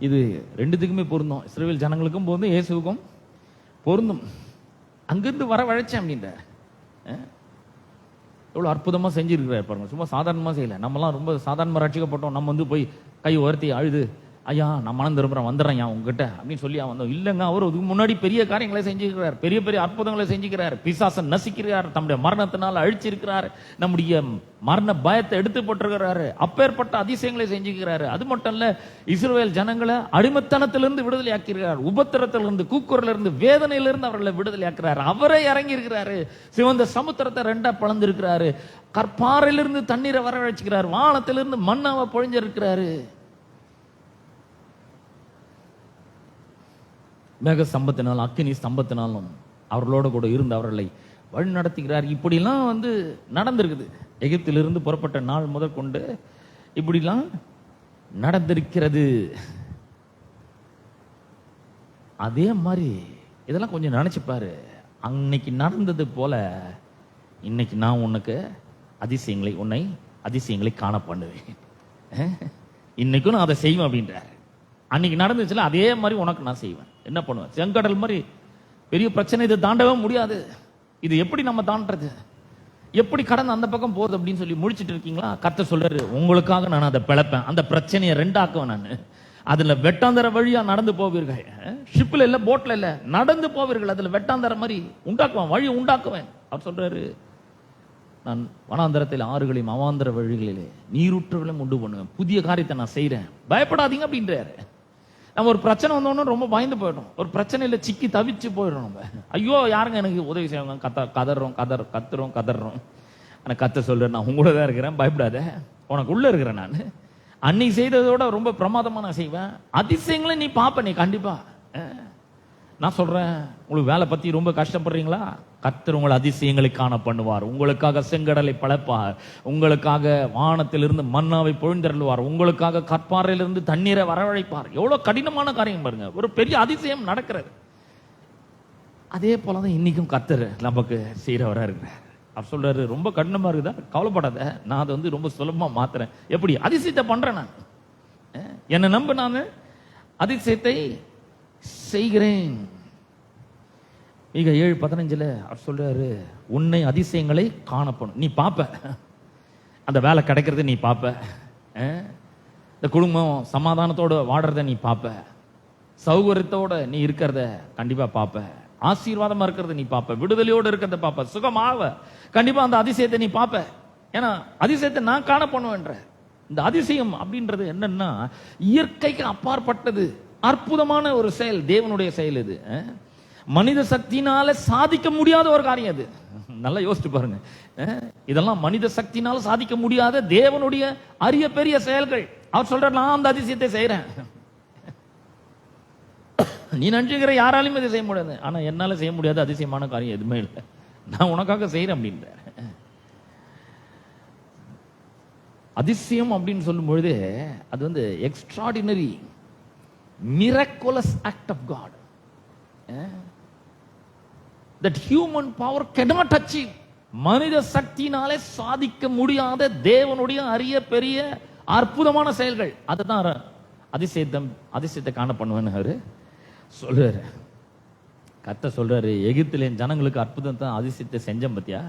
இது ரெண்டுத்துக்குமே பொருந்தும். இஸ்ரவேல் ஜனங்களுக்கும் பொருந்தும், இயேசுக்கும் பொருந்தும். அங்கிருந்து வரவழைச்சேன் அப்படின்றார். எவ்வளோ அற்புதமாக செஞ்சிருக்கிறார் பாருங்க. சும்மா சாதாரணமாக செய்யலை. நம்மலாம் ரொம்ப சாதாரணமாக ரட்சிக்கப்பட்டோம். நம்ம போய் கை உயர்த்தி அழுது, ஐயா நான் மனம் திரும்புறேன், வந்துடுறேன் உங்ககிட்ட அப்படின்னு சொல்லி வந்தோம். இல்லைங்க, அவர் இதுக்கு முன்னாடி பெரிய காரியங்களை செஞ்சுக்கிறார், பெரிய பெரிய அற்புதங்களை செஞ்சுக்கிறார். பிசாசன் நசிக்கிறார், தம்முடைய மரணத்தினால் அழிச்சிருக்கிறார், நம்முடைய மரண பயத்தை எடுத்து போட்டிருக்கிறாரு, அப்பேற்பட்ட அதிசயங்களை செஞ்சுக்கிறாரு. அது மட்டும் இல்ல, இஸ்ரவேல் ஜனங்களை அடிமத்தனத்திலிருந்து விடுதலை ஆக்கிறார், உபத்திரத்திலிருந்து, கூக்குரலிருந்து, வேதனையிலிருந்து அவர்களை விடுதலை ஆக்கிறார். அவரே இறங்கி இருக்கிறாரு, சிவந்த சமுத்திரத்தை 2ஆ பிளந்திருக்கிறாரு, கற்பாறையிலிருந்து தண்ணீரை வரவழைச்சுக்கிறார், வானத்திலிருந்து மண்ணாவை பொழிஞ்சிருக்கிறாரு, மேக ஸ்தம்பத்தினாலும் அக்கினி ஸ்தம்பத்தினாலும் அவர்களோட கூட இருந்து அவர்களை வழி நடத்துகிறார். இப்படிலாம் நடந்திருக்குது. எகிப்திலிருந்து புறப்பட்ட நாள் முதல் கொண்டு இப்படிலாம் நடந்திருக்கிறது. அதே மாதிரி இதெல்லாம் கொஞ்சம் நினைச்சுப்பாரு. அன்னைக்கு நடந்தது போல இன்னைக்கு நான் உன்னை அதிசயங்களை காண பண்ணுவேன். இன்னைக்கும் நான் அதை செய்வேன் அப்படின்றார். அன்னைக்கு நடந்துச்சுல அதே மாதிரி உனக்கு நான் செய்வேன். என்ன பண்ணுவேன்? செங்கடல் மாதிரி பெரிய பிரச்சனை, இதை தாண்டவே முடியாது, இது எப்படி நம்ம தாண்டறது, எப்படி கடந்து அந்த பக்கம் போறது அப்படின்னு சொல்லி முடிச்சிட்டு இருக்கீங்களா? கர்த்தர் சொல்றாரு, உங்களுக்காக நான் அதை பிளப்பேன், அந்த பிரச்சனையை 2ஆக்குவேன் நான். அதுல வெட்டாந்தர வழியா நடந்து போவீர்கள். ஷிப்ல இல்ல, போட்ல இல்ல, நடந்து போவீர்கள். அதுல வெட்டாந்தர மாதிரி உண்டாக்குவேன், வழி உண்டாக்குவேன். அவர் சொல்றாரு, நான் வனாந்தரத்தில் ஆறுகளையும் அவாந்தர வழிகளிலே நீரூற்றுகளையும் உண்டு பண்ணுவேன், புதிய காரியத்தை நான் செய்யறேன், பயப்படாதீங்க அப்படின்றாரு. நம்ம ஒரு பிரச்சனை வந்தோன்னு ரொம்ப பயந்து போயிடும், ஒரு பிரச்சனையில சிக்கி தவிச்சு போயிடும். நம்ம ஐயோ யாருங்க எனக்கு உதவி செய்வாங்க, கதறோம். ஆனா கத்த சொல்றேன், நான் உங்களோட தான் இருக்கிறேன், பயப்படாத, உனக்கு உள்ள இருக்கிறேன். நான் அன்னைக்கு செய்ததோட ரொம்ப பிரமாதமா நான் செய்வேன். அதிசயங்களை நீ பாப்ப, நீ கண்டிப்பா. நான் சொல்றேன், உங்களுக்கு வேலை பத்தி ரொம்ப கஷ்டப்படுறீங்களா? கர்த்தர் உங்களை அதிசயங்களை காண பண்ணுவார். உங்களுக்காக செங்கடலை பழப்பார், உங்களுக்காக வானத்திலிருந்து மன்னாவை பொழிந்தருள்வார், உங்களுக்காக கற்பாறையிலிருந்து தண்ணீரை வரவழைப்பார். எவ்வளவு கடினமான காரியம் பாருங்க, ஒரு பெரிய அதிசயம் நடக்கிறது. அதே போலதான் இன்னைக்கும் கர்த்தர் நமக்கு செய்யறவரா இருக்கிறார். அவர் சொல்றாரு, ரொம்ப கடினமா இருக்குதா, கவலைப்படாத, நான் அதை ரொம்ப சுலபமா மாத்துறேன். எப்படி? அதிசயத்தை பண்றேன் நான், என்னை நம்ப, நான் அதிசயத்தை செய்கிறேன். மிக 7:15 அவர் சொல்றாரு, உன்னை அதிசயங்களை காணப்படும், நீ பாப்ப, அந்த வேலை கிடைக்கிறது நீ பாப்ப, இந்த குடும்பம் சமாதானத்தோட வாடுறத நீ பாப்ப, சௌகரியத்தோட நீ இருக்கிறத கண்டிப்பா பாப்ப, ஆசீர்வாதமா இருக்கிறத நீ பாப்ப, விடுதலையோடு இருக்கிறத பாப்ப, சுகமாக கண்டிப்பா அந்த அதிசயத்தை நீ பாப்ப. ஏன்னா அதிசயத்தை நான் காண பண்ணுவேன்ற. இந்த அதிசயம் அப்படின்றது என்னன்னா, இயற்கைக்கு அப்பாற்பட்டது, அற்புதமான ஒரு செயல், தேவனுடைய செயல். இது மனித சக்தினால சாதிக்க முடியாத ஒரு காரியம். அது நல்லா யோசிச்சு பாருங்க. இதெல்லாம் மனித சக்தினால சாதிக்க முடியாத தேவனுடைய அரிய பெரிய செயல்கள். அவர் சொல்ற, நான் அந்த அதிசயத்தை செய்யறேன். நீ நினைச்சுக்கிற யாராலையும் இதை செய்ய முடியாது, ஆனா என்னால செய்ய முடியாத அதிசயமான காரியம் எதுவுமே இல்லை, நான் உனக்காக செய்யறேன் அப்படின்ற. அதிசயம் அப்படின்னு சொல்லும் பொழுது அது extraordinary miraculous act of God that human power cannot achieve. மனித சக்தியினாலே சாதிக்க முடியாத தேவனுடைய அரிய பெரிய அற்புதமான செயல்கள். அதுதான் அதிசயத்தை காண பண்ணுவேன்னு அவரு சொல்றாரு. கர்த்தர் சொல்றாரு, எகிப்தில் என் ஜனங்களுக்கு அற்புதத்தை அதிசயத்தை செஞ்சேன் பத்தியா,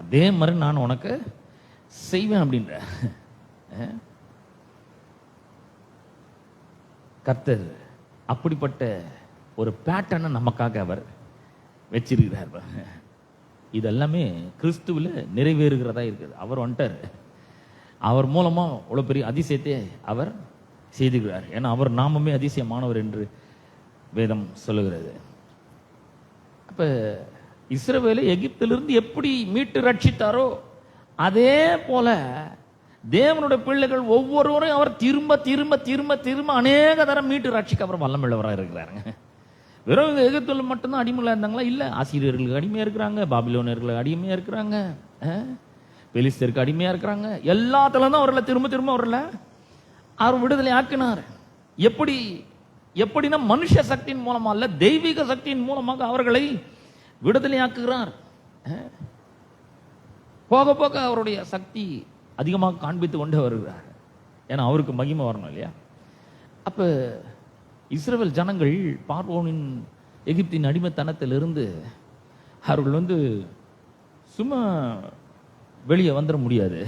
அதே மாதிரி நான் உனக்கு செய்வேன் அப்படின்ற. கர்த்தர் அப்படிப்பட்ட ஒரு பேட்டர்னை நமக்காக அவர் வச்சிருக்கிறார். இதெல்லாமே கிறிஸ்துவில் நிறைவேறுகிறதா இருக்குது. அவர் வந்துட்டார், அவர் மூலமா அவ்வளவு பெரிய அதிசயத்தை அவர் செய்துகிறார். ஏன்னா அவர் நாமமே அதிசயமானவர் என்று வேதம் சொல்லுகிறது. அப்ப இஸ்ரவேலை எகிப்திலிருந்து எப்படி மீட்டு ரட்சித்தாரோ அதே போல தேவனுடைய பிள்ளைகள் ஒவ்வொருவரையும் அவர் திரும்ப திரும்ப திரும்ப திரும்ப அநேக தரம் மீட்டு ரட்சிக்க அவர் வல்லமுள்ளவராக இருக்கிறாருங்க. வெறும் எகிப்தில் மட்டும்தான் அடிமையா இருந்தாங்களா? இல்ல, ஆசிரியர்களுக்கு அடிமையா இருக்கிறாங்க, பாபிலோனியர்களுக்கு அடிமையா இருக்கிறாங்க, பெலிஸ்தருக்கு அடிமையா இருக்கிறாங்க. எல்லாத்துல தான் அவர்களை திரும்ப திரும்ப அவர் விடுதலை ஆக்கினார். எப்படின்னா மனுஷ சக்தியின் மூலமா அல்ல, தெய்வீக சக்தியின் மூலமாக அவர்களை விடுதலை ஆக்குகிறார். போக போக அவருடைய சக்தி அதிகமாக காண்பித்து கொண்டு வருகிறார். ஏன்னா அவருக்கு மகிமை வரணும் இல்லையா? அப்ப இஸ்ரவேல் ஜனங்கள் பார்வோனின் எகிப்தின் அடிமைத்தனத்திலிருந்து அவர்கள் சும்மா வெளியே வந்துட முடியாது.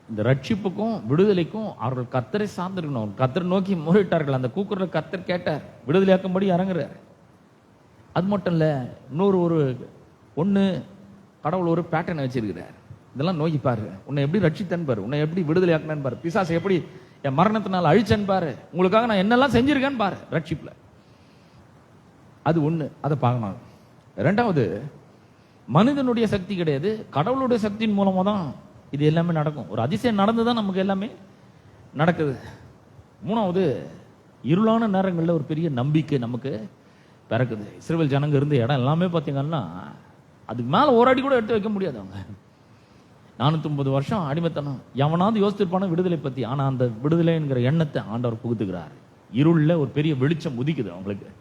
இந்த ரட்சிப்புக்கும் விடுதலைக்கும் அவர்கள் கர்த்தரை சார்ந்திருக்கணும். கர்த்தரை நோக்கி முறையிட்டார்கள். அந்த கூக்குரலை கர்த்தர் கேட்டார், விடுதலையாக்கும்படி இறங்குறார். அது மட்டும் இல்ல, ஒண்ணு கடவுள் ஒரு பேட்டர்ன் வச்சிருக்கிறார். இதெல்லாம் நோக்கி பாரு, உன்னை எப்படி ரட்சித்தன் பாரு, உன்னை எப்படி விடுதலையாக்குனேன்னு பாரு, பிசாசை எப்படி என் மரணத்தினால் அழிச்சன் பாரு, உங்களுக்காக நான் என்னெல்லாம் செஞ்சிருக்கேன்னு பாரு ரட்சிப்புல. அது ஒண்ணு, அதை பார்க்கணும். ரெண்டாவது, மனிதனுடைய சக்தி கிடையாது, கடவுளுடைய சக்தியின் மூலமா தான் இது எல்லாமே நடக்கும். ஒரு அதிசயம் நடந்துதான் நமக்கு எல்லாமே நடக்குது. மூணாவது, இருளான நேரங்களில் ஒரு பெரிய நம்பிக்கை நமக்கு பிறக்குது. இஸ்ரவேல் ஜனங்க இருந்த இடம் எல்லாமே பார்த்தீங்கன்னா அதுக்கு மேல ஒரு அடி கூட எடுத்து வைக்க முடியாது. அவங்க 450 வருஷம் அடிமைத்தனம். எவனாவது யோசிச்சிருப்பான விடுதலை பத்தி. ஆனா அந்த விடுதலைங்கிற எண்ணத்தை ஆண்டவர் புகுத்துக்கிறார். இருள்ல ஒரு பெரிய வெளிச்சம் உதிக்குது அவங்களுக்கு.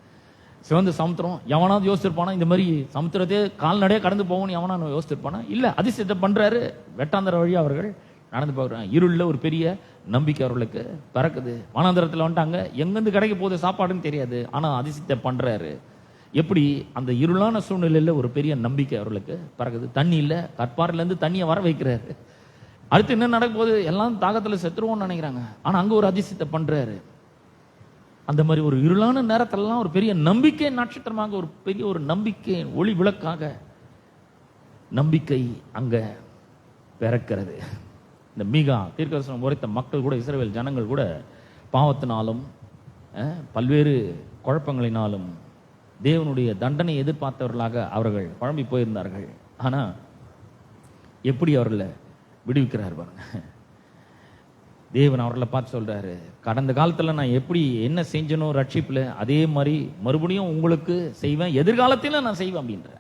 சிவந்த சமுத்திரம், எவனாவது யோசிச்சிருப்பானா இந்த மாதிரி சமுத்திரத்தையே கால்நடையே கடந்து போகணும்னு எவனா யோசிச்சிருப்பானா? இல்ல, அதிசயத்தை பண்றாரு. வெட்டாந்தர வழியா அவர்கள் நடந்து போகிறாங்க. இருள்ல ஒரு பெரிய நம்பிக்கை அவர்களுக்கு பிறக்குது. வனாந்தரத்தில் வந்துட்டாங்க, எங்கிருந்து கிடைக்க போகுது சாப்பாடுன்னு தெரியாது, ஆனா அதிசயத்தை பண்றாரு. எப்படி அந்த இருளான சூழ்நிலையில ஒரு பெரிய நம்பிக்கை அவர்களுக்கு பிறகுது. தண்ணி இல்ல, கற்பாரில இருந்து தண்ணியை வர வைக்கிறாரு. அடுத்து என்ன நடக்க போகுது, எல்லாம் தாகத்துல செத்துருவோம்னு நினைக்கிறாங்க, ஆனா அங்க ஒரு அதிசயத்தை பண்றாரு. அந்த மாதிரி ஒரு இருளான நேரத்திலலாம் ஒரு பெரிய நம்பிக்கை நட்சத்திரமாக, ஒரு பெரிய ஒரு நம்பிக்கை ஒளி விளக்காக நம்பிக்கை அங்க பிறக்கிறது. இந்த மீகா தீர்க்கதரிசனம் உரைத்த மக்கள் கூட, இஸ்ரவேல் ஜனங்கள் கூட பாவத்தினாலும் பல்வேறு குழப்பங்களினாலும் தேவனுடைய தண்டனை எதிர்பார்த்தவர்களாக அவர்கள் குழம்பி போயிருந்தார்கள். ஆனா எப்படி அவர்களை விடுவிக்கிறார் பாருங்க. தேவன் அவர்களை பார்த்து சொல்றாரு, கடந்த காலத்துல நான் எப்படி என்ன செஞ்சனோ ரட்சிப்புல, அதே மாதிரி மறுபடியும் உங்களுக்கு செய்வேன், எதிர்காலத்தில நான் செய்வேன் அப்படின்ற.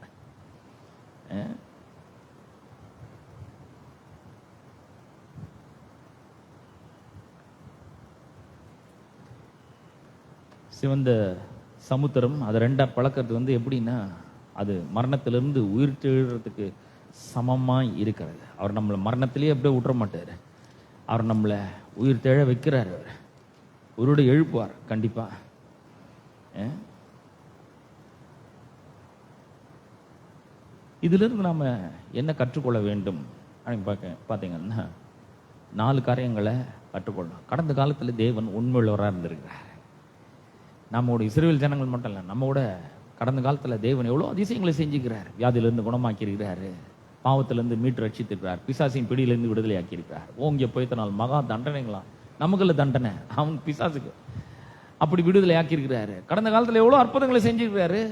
சிவந்த சமுத்திரம் அதை ரெண்டா பழக்கிறது எப்படின்னா, அது மரணத்திலிருந்து உயிர் தெழுறதுக்கு சமமா இருக்கிறது. அவர் நம்மளை மரணத்திலேயே அப்படியே விட்டுற மாட்டாரு. அவர் நம்மளை உயிர் தெழ வைக்கிறார். அவர் உயிரோடு எழுப்புவார் கண்டிப்பா. இதிலிருந்து நாம என்ன கற்றுக்கொள்ள வேண்டும் அப்படின்னு பார்த்தீங்கன்னா 4 காரியங்களை கற்றுக்கொள்ளணும். கடந்த காலத்துல தேவன் உண்மையுள்ளவராக இருந்திருக்கிறார். நம்மோட இஸ்ரவேல் ஜனங்கள் மட்டும் இல்லை, நம்மோட கடந்த காலத்துல தேவன் எவ்வளவு அதிசயங்களை செஞ்சுக்கிறார். வியாதியிலிருந்து குணமாக்கி இருக்கிறாரு, பாவத்திலிருந்து மீட்டு ரட்சித்திருக்கிறார், பிசாசின் பிடியிலிருந்து விடுதலை ஆக்கி இருக்கிறார். ஓங்கிய போய்த்தனால் மகா தண்டனைங்களாம், நமக்குள்ள தண்டனை, அவன் பிசாசுக்கு அப்படி விடுதலை ஆக்கி இருக்கிறாரு. கடந்த காலத்துல எவ்வளவு அற்புதங்களை செஞ்சிருக்கிறாரு.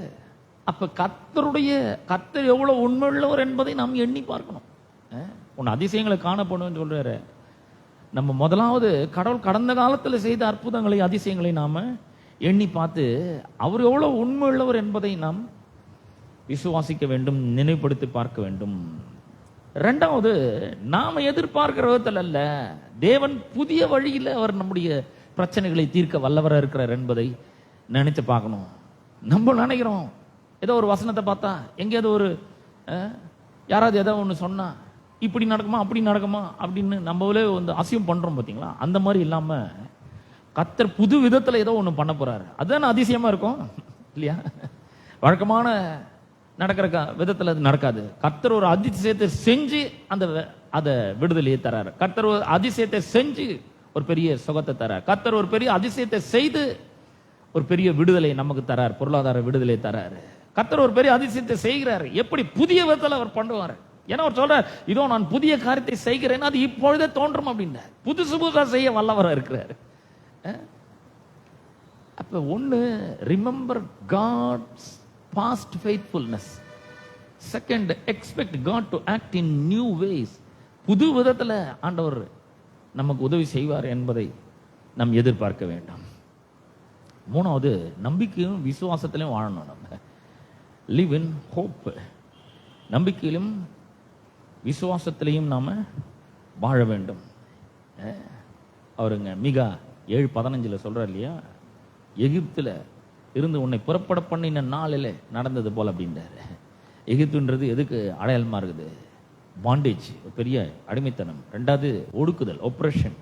அப்ப கர்த்தர் எவ்வளவு உண்மையுள்ளவர் என்பதை நாம் எண்ணி பார்க்கணும். உன் அதிசயங்களை காணப்படும் சொல்றாரு. நம்ம முதலாவது கடவுள் கடந்த காலத்துல செய்த அற்புதங்களை அதிசயங்களை நாம எண்ணி பார்த்து அவர் எவ்வளவு உண்மையுள்ளவர் என்பதை நாம் விசுவாசிக்க வேண்டும், நினைவுபடுத்தி பார்க்க வேண்டும். இரண்டாவது, நாம எதிர்பார்க்கிற விதத்தில் அல்ல, தேவன் புதிய வழியில் அவர் நம்முடைய பிரச்சனைகளை தீர்க்க வல்லவராக இருக்கிறார் என்பதை நினைச்சு பார்க்கணும். நம்ம நினைக்கிறோம், ஏதோ ஒரு வசனத்தை பார்த்தா, எங்கேயாவது யாராவது ஏதோ ஒன்று சொன்னா, இப்படி நடக்குமா அப்படி நடக்குமா அப்படின்னு நம்மளே வந்து அசியம் பண்றோம் பார்த்தீங்களா? அந்த மாதிரி இல்லாம கர்த்தர் புது விதத்துல ஏதோ ஒண்ணு பண்ண போறாரு. அதுதானே அதிசயமா இருக்கும் இல்லையா? வழக்கமான நடக்கிற விதத்துல அது நடக்காது. கர்த்தர் ஒரு அதிசயத்தை செஞ்சு அதை விடுதலையை தராரு. கர்த்தர் ஒரு அதிசயத்தை செஞ்சு ஒரு பெரிய சுகத்தை தரார். கர்த்தர் ஒரு பெரிய அதிசயத்தை செய்து ஒரு பெரிய விடுதலை நமக்கு தரார், பொருளாதார விடுதலை தராரு. கர்த்தர் ஒரு பெரிய அதிசயத்தை செய்கிறாரு. எப்படி? புதிய விதத்துல அவர் பண்ணுவார். ஏன்னா அவர் சொல்றார், இதோ நான் புதிய காரியத்தை செய்கிறேன், அது இப்பொழுதே தோன்றும் அப்படின்னா புதுசு புதுசா செய்ய வல்லவரா இருக்கிறாரு. அப்ப ஒண்ணு, remember God's past faithfulness. Second, expect God to act in new ways. புது விதத்துல ஆண்டவர் நமக்கு உதவி செய்வார் என்பதை நாம் எதிர்பார்க்க வேண்டும். மூணாவது, நம்பிக்கையும் விசுவாசத்திலையும் வாழணும். நம்ம லிவ் இன் ஹோப். நம்பிக்கையிலும் விசுவாசத்திலையும் நாம வாழ வேண்டும். அவருங்க மிகா 7:15 சொல்றார் இல்லையா, எகிப்துல இருந்து உன்னை புறப்பட பண்ணின நாளில் நடந்தது போல அப்படின்றாரு. எகிப்துன்றது எதுக்கு அடையாளமா இருக்குது? பாண்டேஜ், பெரிய அடிமைத்தனம். ரெண்டாவது ஒடுக்குதல், ஒப்ரஷன்.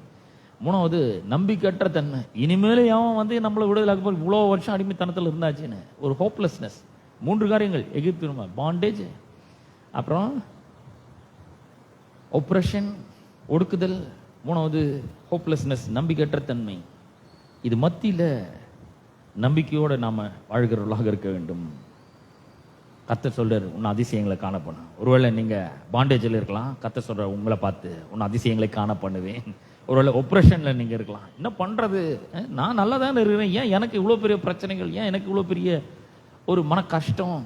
மூணாவது நம்பிக்கையற்ற தன்மை. இனிமேல் அவன் வந்து நம்மளை விடுதலை இவ்வளோ வருஷம் அடிமைத்தனத்தில் இருந்தாச்சுன்னு ஒரு ஹோப்லெஸ்னஸ். 3 காரியங்கள் எகிப்து, பாண்டேஜ், அப்புறம் ஒப்ரஷன், ஒடுக்குதல், மூணாவது ஹோப்லெஸ்னஸ், நம்பிக்கையற்ற தன்மை. இது மத்தியில நம்பிக்கையோட நாம வாழ்கிறவர்களாக இருக்க வேண்டும். கர்த்தர் சொல்றாரு, உன்னை அதிசயங்களை காண பண்ண. ஒருவேளை நீங்க பாண்டேஜில் இருக்கலாம், கர்த்தர் சொல்ற உங்களை பார்த்து உன்னை அதிசயங்களை காண பண்ணுவேன். ஒருவேளை ஒப்ரஷன்ல நீங்க இருக்கலாம். என்ன பண்றது, நான் நல்லா தானே இருக்கிறேன், ஏன் எனக்கு இவ்வளவு பெரிய பிரச்சனைகள், ஏன் எனக்கு இவ்வளவு பெரிய ஒரு மன கஷ்டம்,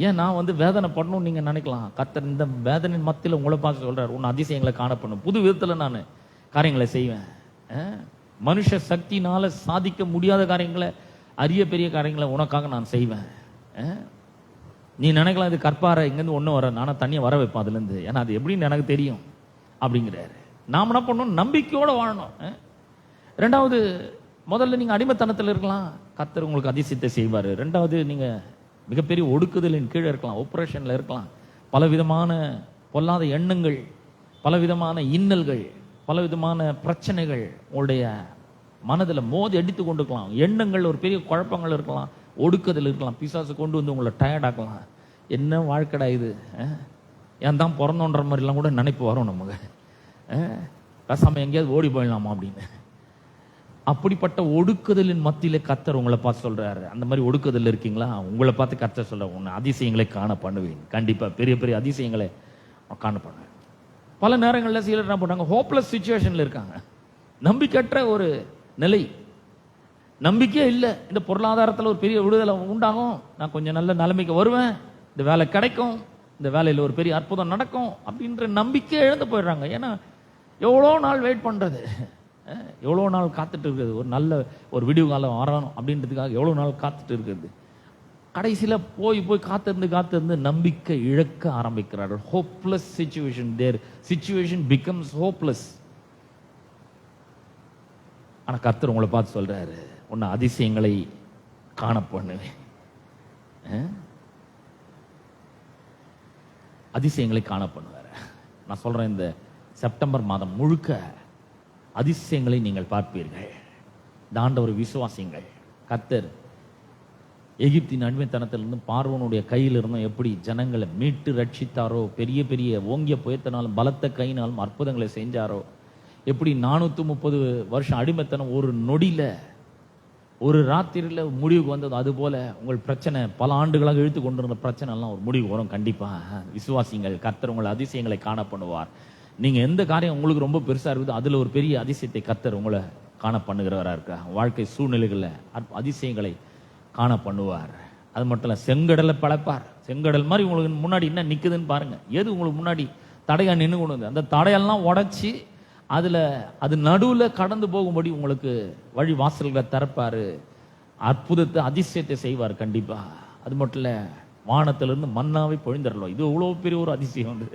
ஏன் நான் வந்து வேதனை பண்ணணும்னு நீங்க நினைக்கலாம். கர்த்தர் இந்த வேதனை மத்தியில் உங்களை பார்த்து சொல்றாரு, உன்னை அதிசயங்களை காண பண்ணும். புது விதத்துல நான் காரியங்களை செய்வேன். மனுஷ சக்தினால சாதிக்க முடியாத காரியங்களை, அரிய பெரிய காரியங்களை உனக்காக நான் செய்வேன். நீ நினைக்கலாம் இது கற்பாறை, இங்கேருந்து ஒன்றும் வர, நானும் தண்ணியை வர வைப்பேன் அதுலேருந்து, ஏன்னா அது எப்படின்னு எனக்கு தெரியும் அப்படிங்கிறாரு. நாம் என்ன பண்ணணும்? நம்பிக்கையோட வாழணும். ரெண்டாவது, முதல்ல நீங்க அடிமைத்தனத்தில் இருக்கலாம், கர்த்தர் உங்களுக்கு அதிசயத்தை செய்வார். ரெண்டாவது, நீங்க மிகப்பெரிய ஒடுக்குதலின் கீழே இருக்கலாம், ஒப்ரேஷன்ல இருக்கலாம். பலவிதமான பொல்லாத எண்ணங்கள், பலவிதமான இன்னல்கள், பலவிதமான பிரச்சனைகள் உங்களுடைய மனதில் மோதி அடித்து கொண்டுக்கலாம். எண்ணங்கள் ஒரு பெரிய குழப்பங்கள் இருக்கலாம், ஒடுக்குதல் இருக்கலாம். பிசாசு கொண்டு வந்து உங்களை டயர்டாக்கலாம். என்ன வாழ்க்கடா இது, ஏன் தான் பிறந்தோன்ற மாதிரிலாம் கூட நினைப்பு வரும் நமக்கு. பேசாம எங்கேயாவது ஓடி போயிடலாமா அப்படின்னு. அப்படிப்பட்ட ஒடுக்குதலின் மத்தியில கர்த்தர் உங்களை பார்த்து சொல்றாரு, அந்த மாதிரி ஒடுக்குதல் இருக்கீங்களா, உங்களை பார்த்து கர்த்தர் சொல்ற, உன்னை அதிசயங்களை காண பண்ணுவேன். கண்டிப்பா பெரிய பெரிய அதிசயங்களை காண பண்ணுவேன். பல நேரங்களில் சிலர் என்ன பண்ணாங்க, ஹோப்லெஸ் சிச்சுவேஷன்ல இருக்காங்க, நம்பிக்கையற்ற ஒரு நிலை, நம்பிக்கையே இல்லை. இந்த பொருளாதாரத்தில் ஒரு பெரிய விடுதலை உண்டாகும், நான் கொஞ்சம் நல்ல நிலைமைக்கு வருவேன், இந்த வேலை கிடைக்கும், இந்த வேலையில் ஒரு பெரிய அற்புதம் நடக்கும் அப்படின்ற நம்பிக்கை இழந்து போயிடுறாங்க. ஏன்னா எவ்வளோ நாள் வெயிட் பண்றது, எவ்வளோ நாள் காத்துட்டு இருக்குது, ஒரு நல்ல ஒரு விடிவு காலம் வரணும் அப்படின்றதுக்காக எவ்வளோ நாள் காத்துட்டு இருக்கிறது. கடைசியில் போய் போய் காத்திருந்து நம்பிக்கை இழக்க ஆரம்பிக்கிறார்கள். ஹோப்லெஸ் சிச்சுவேஷன், தேர் சிச்சுவேஷன் பிகம்ஸ் ஹோப்லெஸ். ஆனா கர்த்தர் உங்களை பார்த்து சொல்றாரு, உன்னை அதிசயங்களை காண பண்ணுவேன். அதிசயங்களை காண பண்ணுவார். நான் சொல்றேன், இந்த செப்டம்பர் மாதம் முழுக்க அதிசயங்களை நீங்கள் பார்ப்பீர்கள். இந்த ஆண்டவர் விசுவாசிங்கள். கர்த்தர் எகிப்தின் அடிமைத்தனத்திலிருந்து பார்வோனுடைய கையிலிருந்தும் எப்படி ஜனங்களை மீட்டு ரட்சித்தாரோ, பெரிய பெரிய ஓங்கிய புயத்தினாலும் பலத்த கையினாலும் அற்புதங்களை செஞ்சாரோ, எப்படி 430 வருஷம் அடிமைத்தனம் ஒரு நொடியில ஒரு ராத்திரியில முடிவுக்கு வந்தது, அதுபோல உங்கள் பிரச்சனை பல ஆண்டுகளாக இழுத்து கொண்டிருந்த பிரச்சனை எல்லாம் ஒரு முடிவு வரும். கண்டிப்பா விசுவாசிங்கள், கர்த்தர் உங்களை அதிசயங்களை காண பண்ணுவார். நீங்க எந்த காரியம் உங்களுக்கு ரொம்ப பெருசா இருக்குது, அதுல ஒரு பெரிய அதிசயத்தை கர்த்தர் உங்களை காண பண்ணுகிறவரா இருக்கா. வாழ்க்கை சூழ்நிலைகள்ல அதிசயங்களை காண பண்ணுவார். அது மட்டும் இல்ல, செங்கடலை படைப்பார். செங்கடல் மாதிரி உங்களுக்கு முன்னாடி என்ன நிக்குதுன்னு பாருங்க. எது உங்களுக்கு முன்னாடி தடையா நின்று கொண்டு, அந்த தடையெல்லாம் உடைச்சி அது நடுவுல கடந்து போகும்படி உங்களுக்கு வழி வாசல்களை திறப்பாரு. அற்புதத்தை அதிசயத்தை செய்வார் கண்டிப்பா. அது மட்டும் இல்ல, வானத்திலிருந்து மன்னாவை பொழிந்தரலாம். இது எவ்வளவு பெரிய ஒரு அதிசயம் வந்து,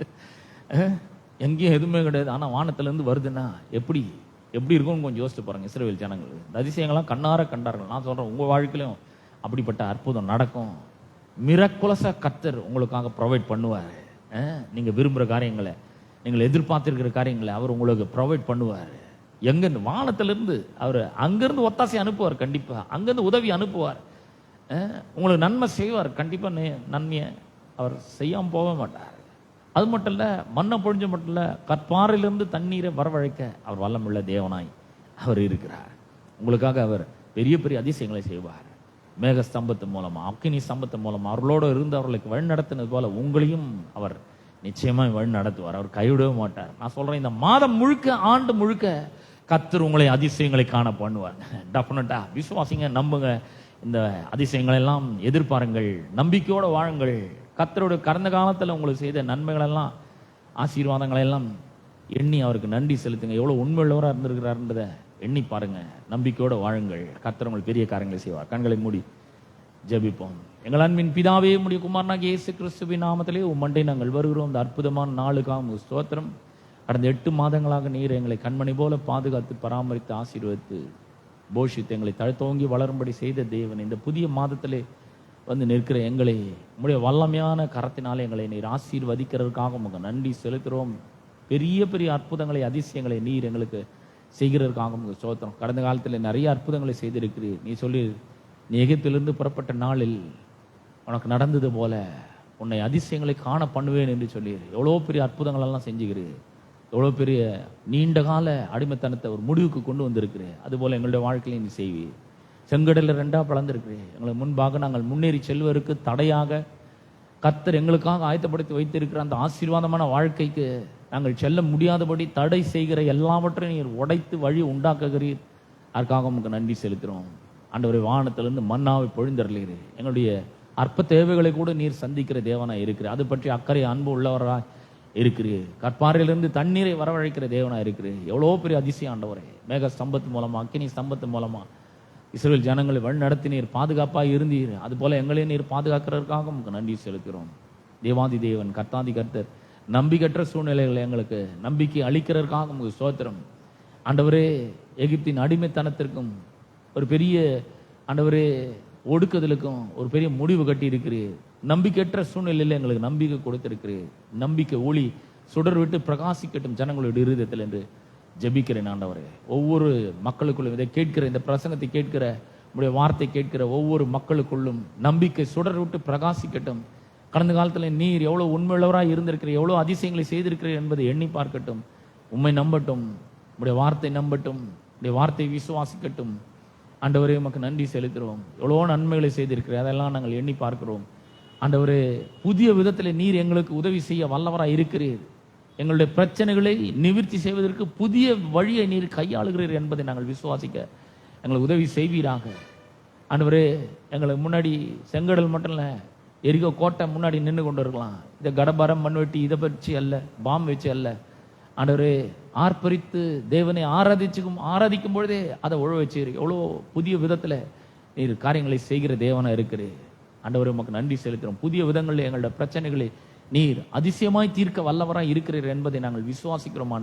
எங்கேயும் எதுவுமே கிடையாது, ஆனா வானத்திலிருந்து வருதுன்னா எப்படி இருக்கும்னு கொஞ்சம் யோசிச்சு பாருங்க. இஸ்ரவேல் ஜனங்கள் இந்த அதிசயங்கள்லாம் கண்ணார கண்டார்கள். நான் சொல்றேன், உங்க வாழ்க்கையிலும் அப்படிப்பட்ட அற்புதம் நடக்கும். மிரக்குலஸா கர்த்தர் உங்களுக்காக ப்ரொவைட் பண்ணுவார். நீங்க விரும்புற காரியங்களை நீங்கள் எதிர்பார்த்திருக்கிற காரியங்களை அவர் உங்களுக்கு ப்ரொவைட் பண்ணுவார். எங்கேருந்து? வானத்திலிருந்து அவர் அங்கிருந்து ஒத்தாசை அனுப்புவார். கண்டிப்பா அங்கிருந்து உதவி அனுப்புவார். உங்களுக்கு நன்மை செய்வார். கண்டிப்பா நன்மையை அவர் செய்யாமல் போக மாட்டார். அது மட்டும் இல்ல, மண்ணை பொழிஞ்ச மட்டும் இல்ல, கற்பாறையிலிருந்து தண்ணீரை வரவழைக்க அவர் வல்லமுள்ள தேவனாய் அவர் இருக்கிறார். உங்களுக்காக அவர் பெரிய பெரிய அதிசயங்களை செய்வார். மேக ஸ்தம்பத்து மூலமா, அக்கினி ஸ்தம்பத்து மூலமா அவர்களோடு இருந்து அவர்களுக்கு வழி நடத்தினது போல உங்களையும் அவர் நிச்சயமா வழி நடத்துவார். அவர் கைவிடவே மாட்டார். நான் சொல்றேன், இந்த மாதம் முழுக்க, ஆண்டு முழுக்க கர்த்தர் உங்களை அதிசயங்களை காண பண்ணுவார். டெஃபினட்டா விசுவாசிங்க, நம்புங்க. இந்த அதிசயங்களை எல்லாம் எதிர்பாருங்கள், நம்பிக்கையோட வாழுங்கள். கர்த்தருடைய கடந்த காலத்தில் உங்களுக்கு செய்த நன்மைகள் எல்லாம், ஆசீர்வாதங்களை எல்லாம் எண்ணி அவருக்கு நன்றி செலுத்துங்க. எவ்வளவு உண்மையுள்ளவராக இருந்திருக்கிறார்ன்றதை எண்ணி பாருங்க. நம்பிக்கையோட வாழுங்கள். கர்த்தர் உங்களுக்கு பெரிய காரியங்களை செய்வார். கண்களை மூடி ஜெபிப்போம். எங்கள் அன்பின் பிதாவே, உம்முடைய குமாரனாகிய இயேசு கிறிஸ்துவின் நாமத்திலே உம்மண்டை நாங்கள் வருகிறோம். இந்த அற்புதமான நாளுக்காக ஸ்தோத்திரம். கடந்த 8 மாதங்களாக நீர் எங்களை கண்மணி போல பாதுகாத்து பராமரித்து ஆசீர்வதித்து போஷித்து எங்களை தழுத்தோங்கி வளரும்படி செய்த தேவன், இந்த புதிய மாதத்திலே வந்து நிற்கிற எங்களை உம்முடைய வல்லமையான கரத்தினாலே எங்களை நீர் ஆசீர்வதிக்கிறதுக்காக உமக்கு நன்றி செலுத்துகிறோம். பெரிய பெரிய அற்புதங்களை, அதிசயங்களை நீர் எங்களுக்கு செய்கிறதுக்காக உமக்கு ஸ்தோத்திரம். கடந்த காலத்தில் நிறைய அற்புதங்களை செய்திருக்கிறீர். நீ சொல்லி, நீ எகிப்திலிருந்து புறப்பட்ட நாளில் உனக்கு நடந்தது போல உன்னை அதிசயங்களை காண பண்ணுவேன் என்று சொல்லி எவ்வளோ பெரிய அற்புதங்கள் எல்லாம் செஞ்சுக்கிறீர். எவ்வளோ பெரிய நீண்ட கால அடிமைத்தனத்தை ஒரு முடிவுக்கு கொண்டு வந்திருக்கிறேன். அதுபோல் எங்களுடைய வாழ்க்கையில் நீ செய்வீர். செங்கடலில் 2 பிளந்திருக்கிறேன். எங்களுக்கு முன்பாக நாங்கள் முன்னேறி செல்வதற்கு தடையாக கர்த்தர் எங்களுக்காக ஆயத்தப்படுத்தி வைத்திருக்கிற அந்த ஆசீர்வாதமான வாழ்க்கைக்கு நாங்கள் செல்ல முடியாதபடி தடை செய்கிற எல்லாவற்றையும் நீர் உடைத்து வழி உண்டாக்குகிறீர். அதற்காக உங்களுக்கு நன்றி செலுத்துகிறோம். ஆண்டவரே, வானத்திலிருந்து மன்னாவை பொழிந்தருளீர். எங்களுடைய அற்ப தேவைகளை கூட நீர் சந்திக்கிற தேவனாய் இருக்கிறீர். அது பற்றி அக்கறை அன்பு உள்ளவராய் இருக்கிறீர். கற்பாறையிலிருந்து தண்ணீரை வரவழைக்கிற தேவனாய் இருக்கிறீர். எவ்வளோ பெரிய அதிசயம் ஆண்டவரே. மேக ஸ்தம்பத்து மூலமா, அக்கினி ஸ்தம்பத்து மூலமா இஸ்ரவேல் ஜனங்களை வழி நடத்தினீர், பாதுகாப்பாக இருந்தீர். அதுபோல எங்களையும் நீர் பாதுகாக்கிறதுக்காக உங்களுக்கு நன்றி செலுத்துகிறோம். தேவாதி தேவன், கர்த்தாதி கர்த்தர், நம்பிக்கற்ற சூழ்நிலைகளை எங்களுக்கு நம்பிக்கை அளிக்கிறதுக்காக உங்களுக்கு ஸ்தோத்திரம். ஆண்டவரே, எகிப்தின் அடிமைத்தனத்திற்கும் ஒரு பெரிய ஆண்டவரே ஒடுக்குதலுக்கும் ஒரு பெரிய முடிவு கட்டி இருக்கிறீர். நம்பிக்கையற்ற சூழ்நிலையில் எங்களுக்கு நம்பிக்கை கொடுத்திருக்கிறீர். நம்பிக்கை ஒளி சுடர் விட்டு பிரகாசிக்கட்டும் ஜனங்களுடைய இருதயத்தில் என்று ஜெபிக்கிறேன். ஆண்டவரே, ஒவ்வொரு மக்களுக்குள்ளும் இதை கேட்கிற, இந்த பிரசங்கத்தை கேட்கிற, உடைய வார்த்தை கேட்கிற ஒவ்வொரு மக்களுக்குள்ளும் நம்பிக்கை சுடர் விட்டு பிரகாசிக்கட்டும். கடந்த காலத்தில் நீர் எவ்வளவு உண்மையுள்ளவராக இருந்திருக்கிறீர், எவ்வளவு அதிசயங்களை செய்திருக்கிறீர் என்பதை எண்ணி பார்க்கட்டும். உம்மை நம்பட்டும், உடைய வார்த்தை நம்பட்டும், உடைய வார்த்தை விசுவாசிக்கட்டும். ஆண்டவரே, உமக்கு நன்றி செலுத்துகிறோம். எவ்வளோ நன்மைகளை செய்திருக்கிறேன், அதெல்லாம் நாங்கள் எண்ணி பார்க்கிறோம். ஆண்டவரே, புதிய விதத்தில் நீர் எங்களுக்கு உதவி செய்ய வல்லவராக இருக்கிறீர். எங்களுடைய பிரச்சனைகளை நிவர்த்தி செய்வதற்கு புதிய வழியை நீர் கையாளுகிறீர் என்பதை நாங்கள் விசுவாசிக்க எங்களுக்கு உதவி செய்வீராக. ஆண்டவரே, எங்களுக்கு முன்னாடி செங்கடல் மட்டும் இல்லை, எரிகோ கோட்டை முன்னாடி நின்று கொண்டு இருக்கலாம். இதை கடபாரம் மண்வெட்டி இதை பற்றி அல்ல, பாம் வச்சு அல்ல. ஆண்டவரே, ஆர்ப்பரித்து தேவனை ஆராதிக்கும் பொழுதே அதை உழ வச்சு எவ்வளோ புதிய விதத்தில் நீர் காரியங்களை செய்கிற தேவனா இருக்கிறேன். ஆண்டவரே, உமக்கு நன்றி செலுத்துகிறோம். புதிய விதங்களில் எங்களுடைய பிரச்சனைகளை நீர் அதிசயமாய் தீர்க்க வல்லவராய் இருக்கிறீர் என்பதை நாங்கள் விசுவாசிக்கிறோம்.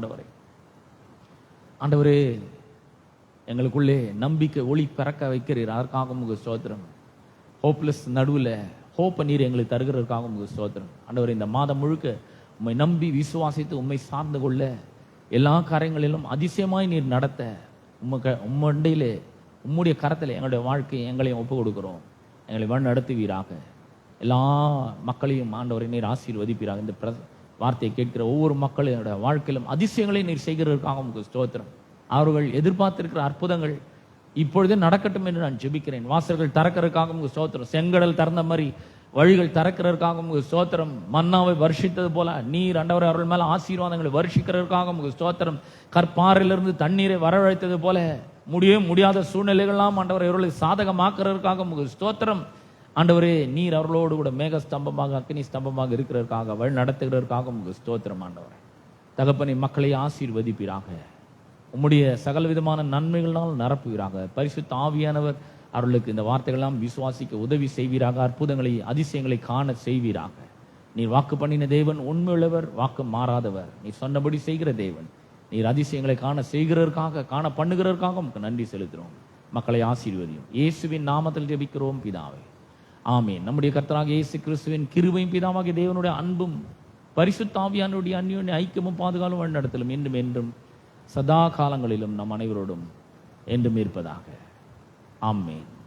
ஆண்டவரே, எங்களுக்குள்ளே நம்பிக்கை ஒளி பிறக்க வைக்கிறீர். அதற்காக உங்களுக்கு ஸ்தோத்திரம். ஹோப்லெஸ் நடுவில் ஹோப்பை நீர் எங்களுக்கு தருகிறதுக்காக உங்களுக்கு ஸ்தோத்திரம். ஆண்டவரே, இந்த மாதம் முழுக்க உம்மை நம்பி விசுவாசித்து உம்மை சார்ந்து கொள்ள எல்லா காரியங்களிலும் அதிசயமாய் நீர் நடத்த உம்மண்டையிலே உம்முடைய கரத்தில் எங்களுடைய வாழ்க்கையை எங்களையும் ஒப்பு கொடுக்கிறோம். எங்களை வழி நடத்துவீராக. எல்லா மக்களையும் ஆண்டவரை நீர் ஆசீர்வதிப்பீராக. இந்த வார்த்தையை கேட்கிற ஒவ்வொரு மக்களுடைய வாழ்க்கையிலும் அதிசயங்களை நீர் செய்கிறதற்காக உங்களுக்கு ஸ்தோத்திரம். அவர்கள் எதிர்பார்த்திருக்கிற அற்புதங்கள் இப்பொழுதே நடக்கட்டும் என்று நான் ஜெபிக்கிறேன். வாசல்கள் திறக்கிறதுக்காக உங்களுக்கு ஸ்தோத்திரம். செங்கடல் திறந்த மாதிரி வழிகள் திறக்கிறதுக்காக உங்களுக்கு ஸ்தோத்திரம். மன்னாவை வருஷித்தது போல நீர் ஆண்டவரை அவர்கள் மேல ஆசீர்வாதங்களை வருஷிக்கிறதுக்காக உங்களுக்கு ஸ்தோத்திரம். கற்பாறையிலிருந்து தண்ணீரை வரவழைத்தது போல முடியாத சூழ்நிலைகள்லாம் ஆண்டவரை அவர்களை சாதகமாக்குறதுக்காக உங்களுக்கு ஸ்தோத்திரம். ஆண்டவரே, நீர் அவர்களோடு கூட மேக ஸ்தம்பமாக, அக்கினி ஸ்தம்பமாக இருக்கிறதற்காக வழி நடத்துகிறதற்காக உங்களுக்கு ஸ்தோத்திரம். ஆண்டவரே, தகப்பனை மக்களை ஆசீர்வதிப்பீராக. உம்முடைய சகல விதமான நன்மைகளால் நிரப்புவீராக. பரிசுத்த ஆவியானவர் அவர்களுக்கு இந்த வார்த்தைகளெல்லாம் விசுவாசிக்க உதவி செய்வீராக. அற்புதங்களை அதிசயங்களை காண செய்வீராக. நீர் வாக்கு பண்ணின தேவன், உண்மையுள்ளவர், வாக்கு மாறாதவர். நீர் சொன்னபடி செய்கிற தேவன். நீர் அதிசயங்களை காண செய்கிறதற்காக, காண பண்ணுகிறதற்காக உங்களுக்கு நன்றி செலுத்துகிறோம். மக்களை ஆசீர்வதியும். இயேசுவின் நாமத்தில் ஜெபிக்கிறோம் பிதாவே, ஆமீன். நம்முடைய கர்த்தராகிய இயேசு கிறிஸ்துவின் கிருபையும் பிதாவாகிய தேவனுடைய அன்பும் பரிசுத்த ஆவியானுடைய அந்யோன்ய ஐக்கியமும் பாதுகாலும் வழிநடத்தலும் என்றும் என்றும் சதா காலங்களிலும் நம் அனைவரோடும் என்றும் இருப்பதாக. ஆமென்.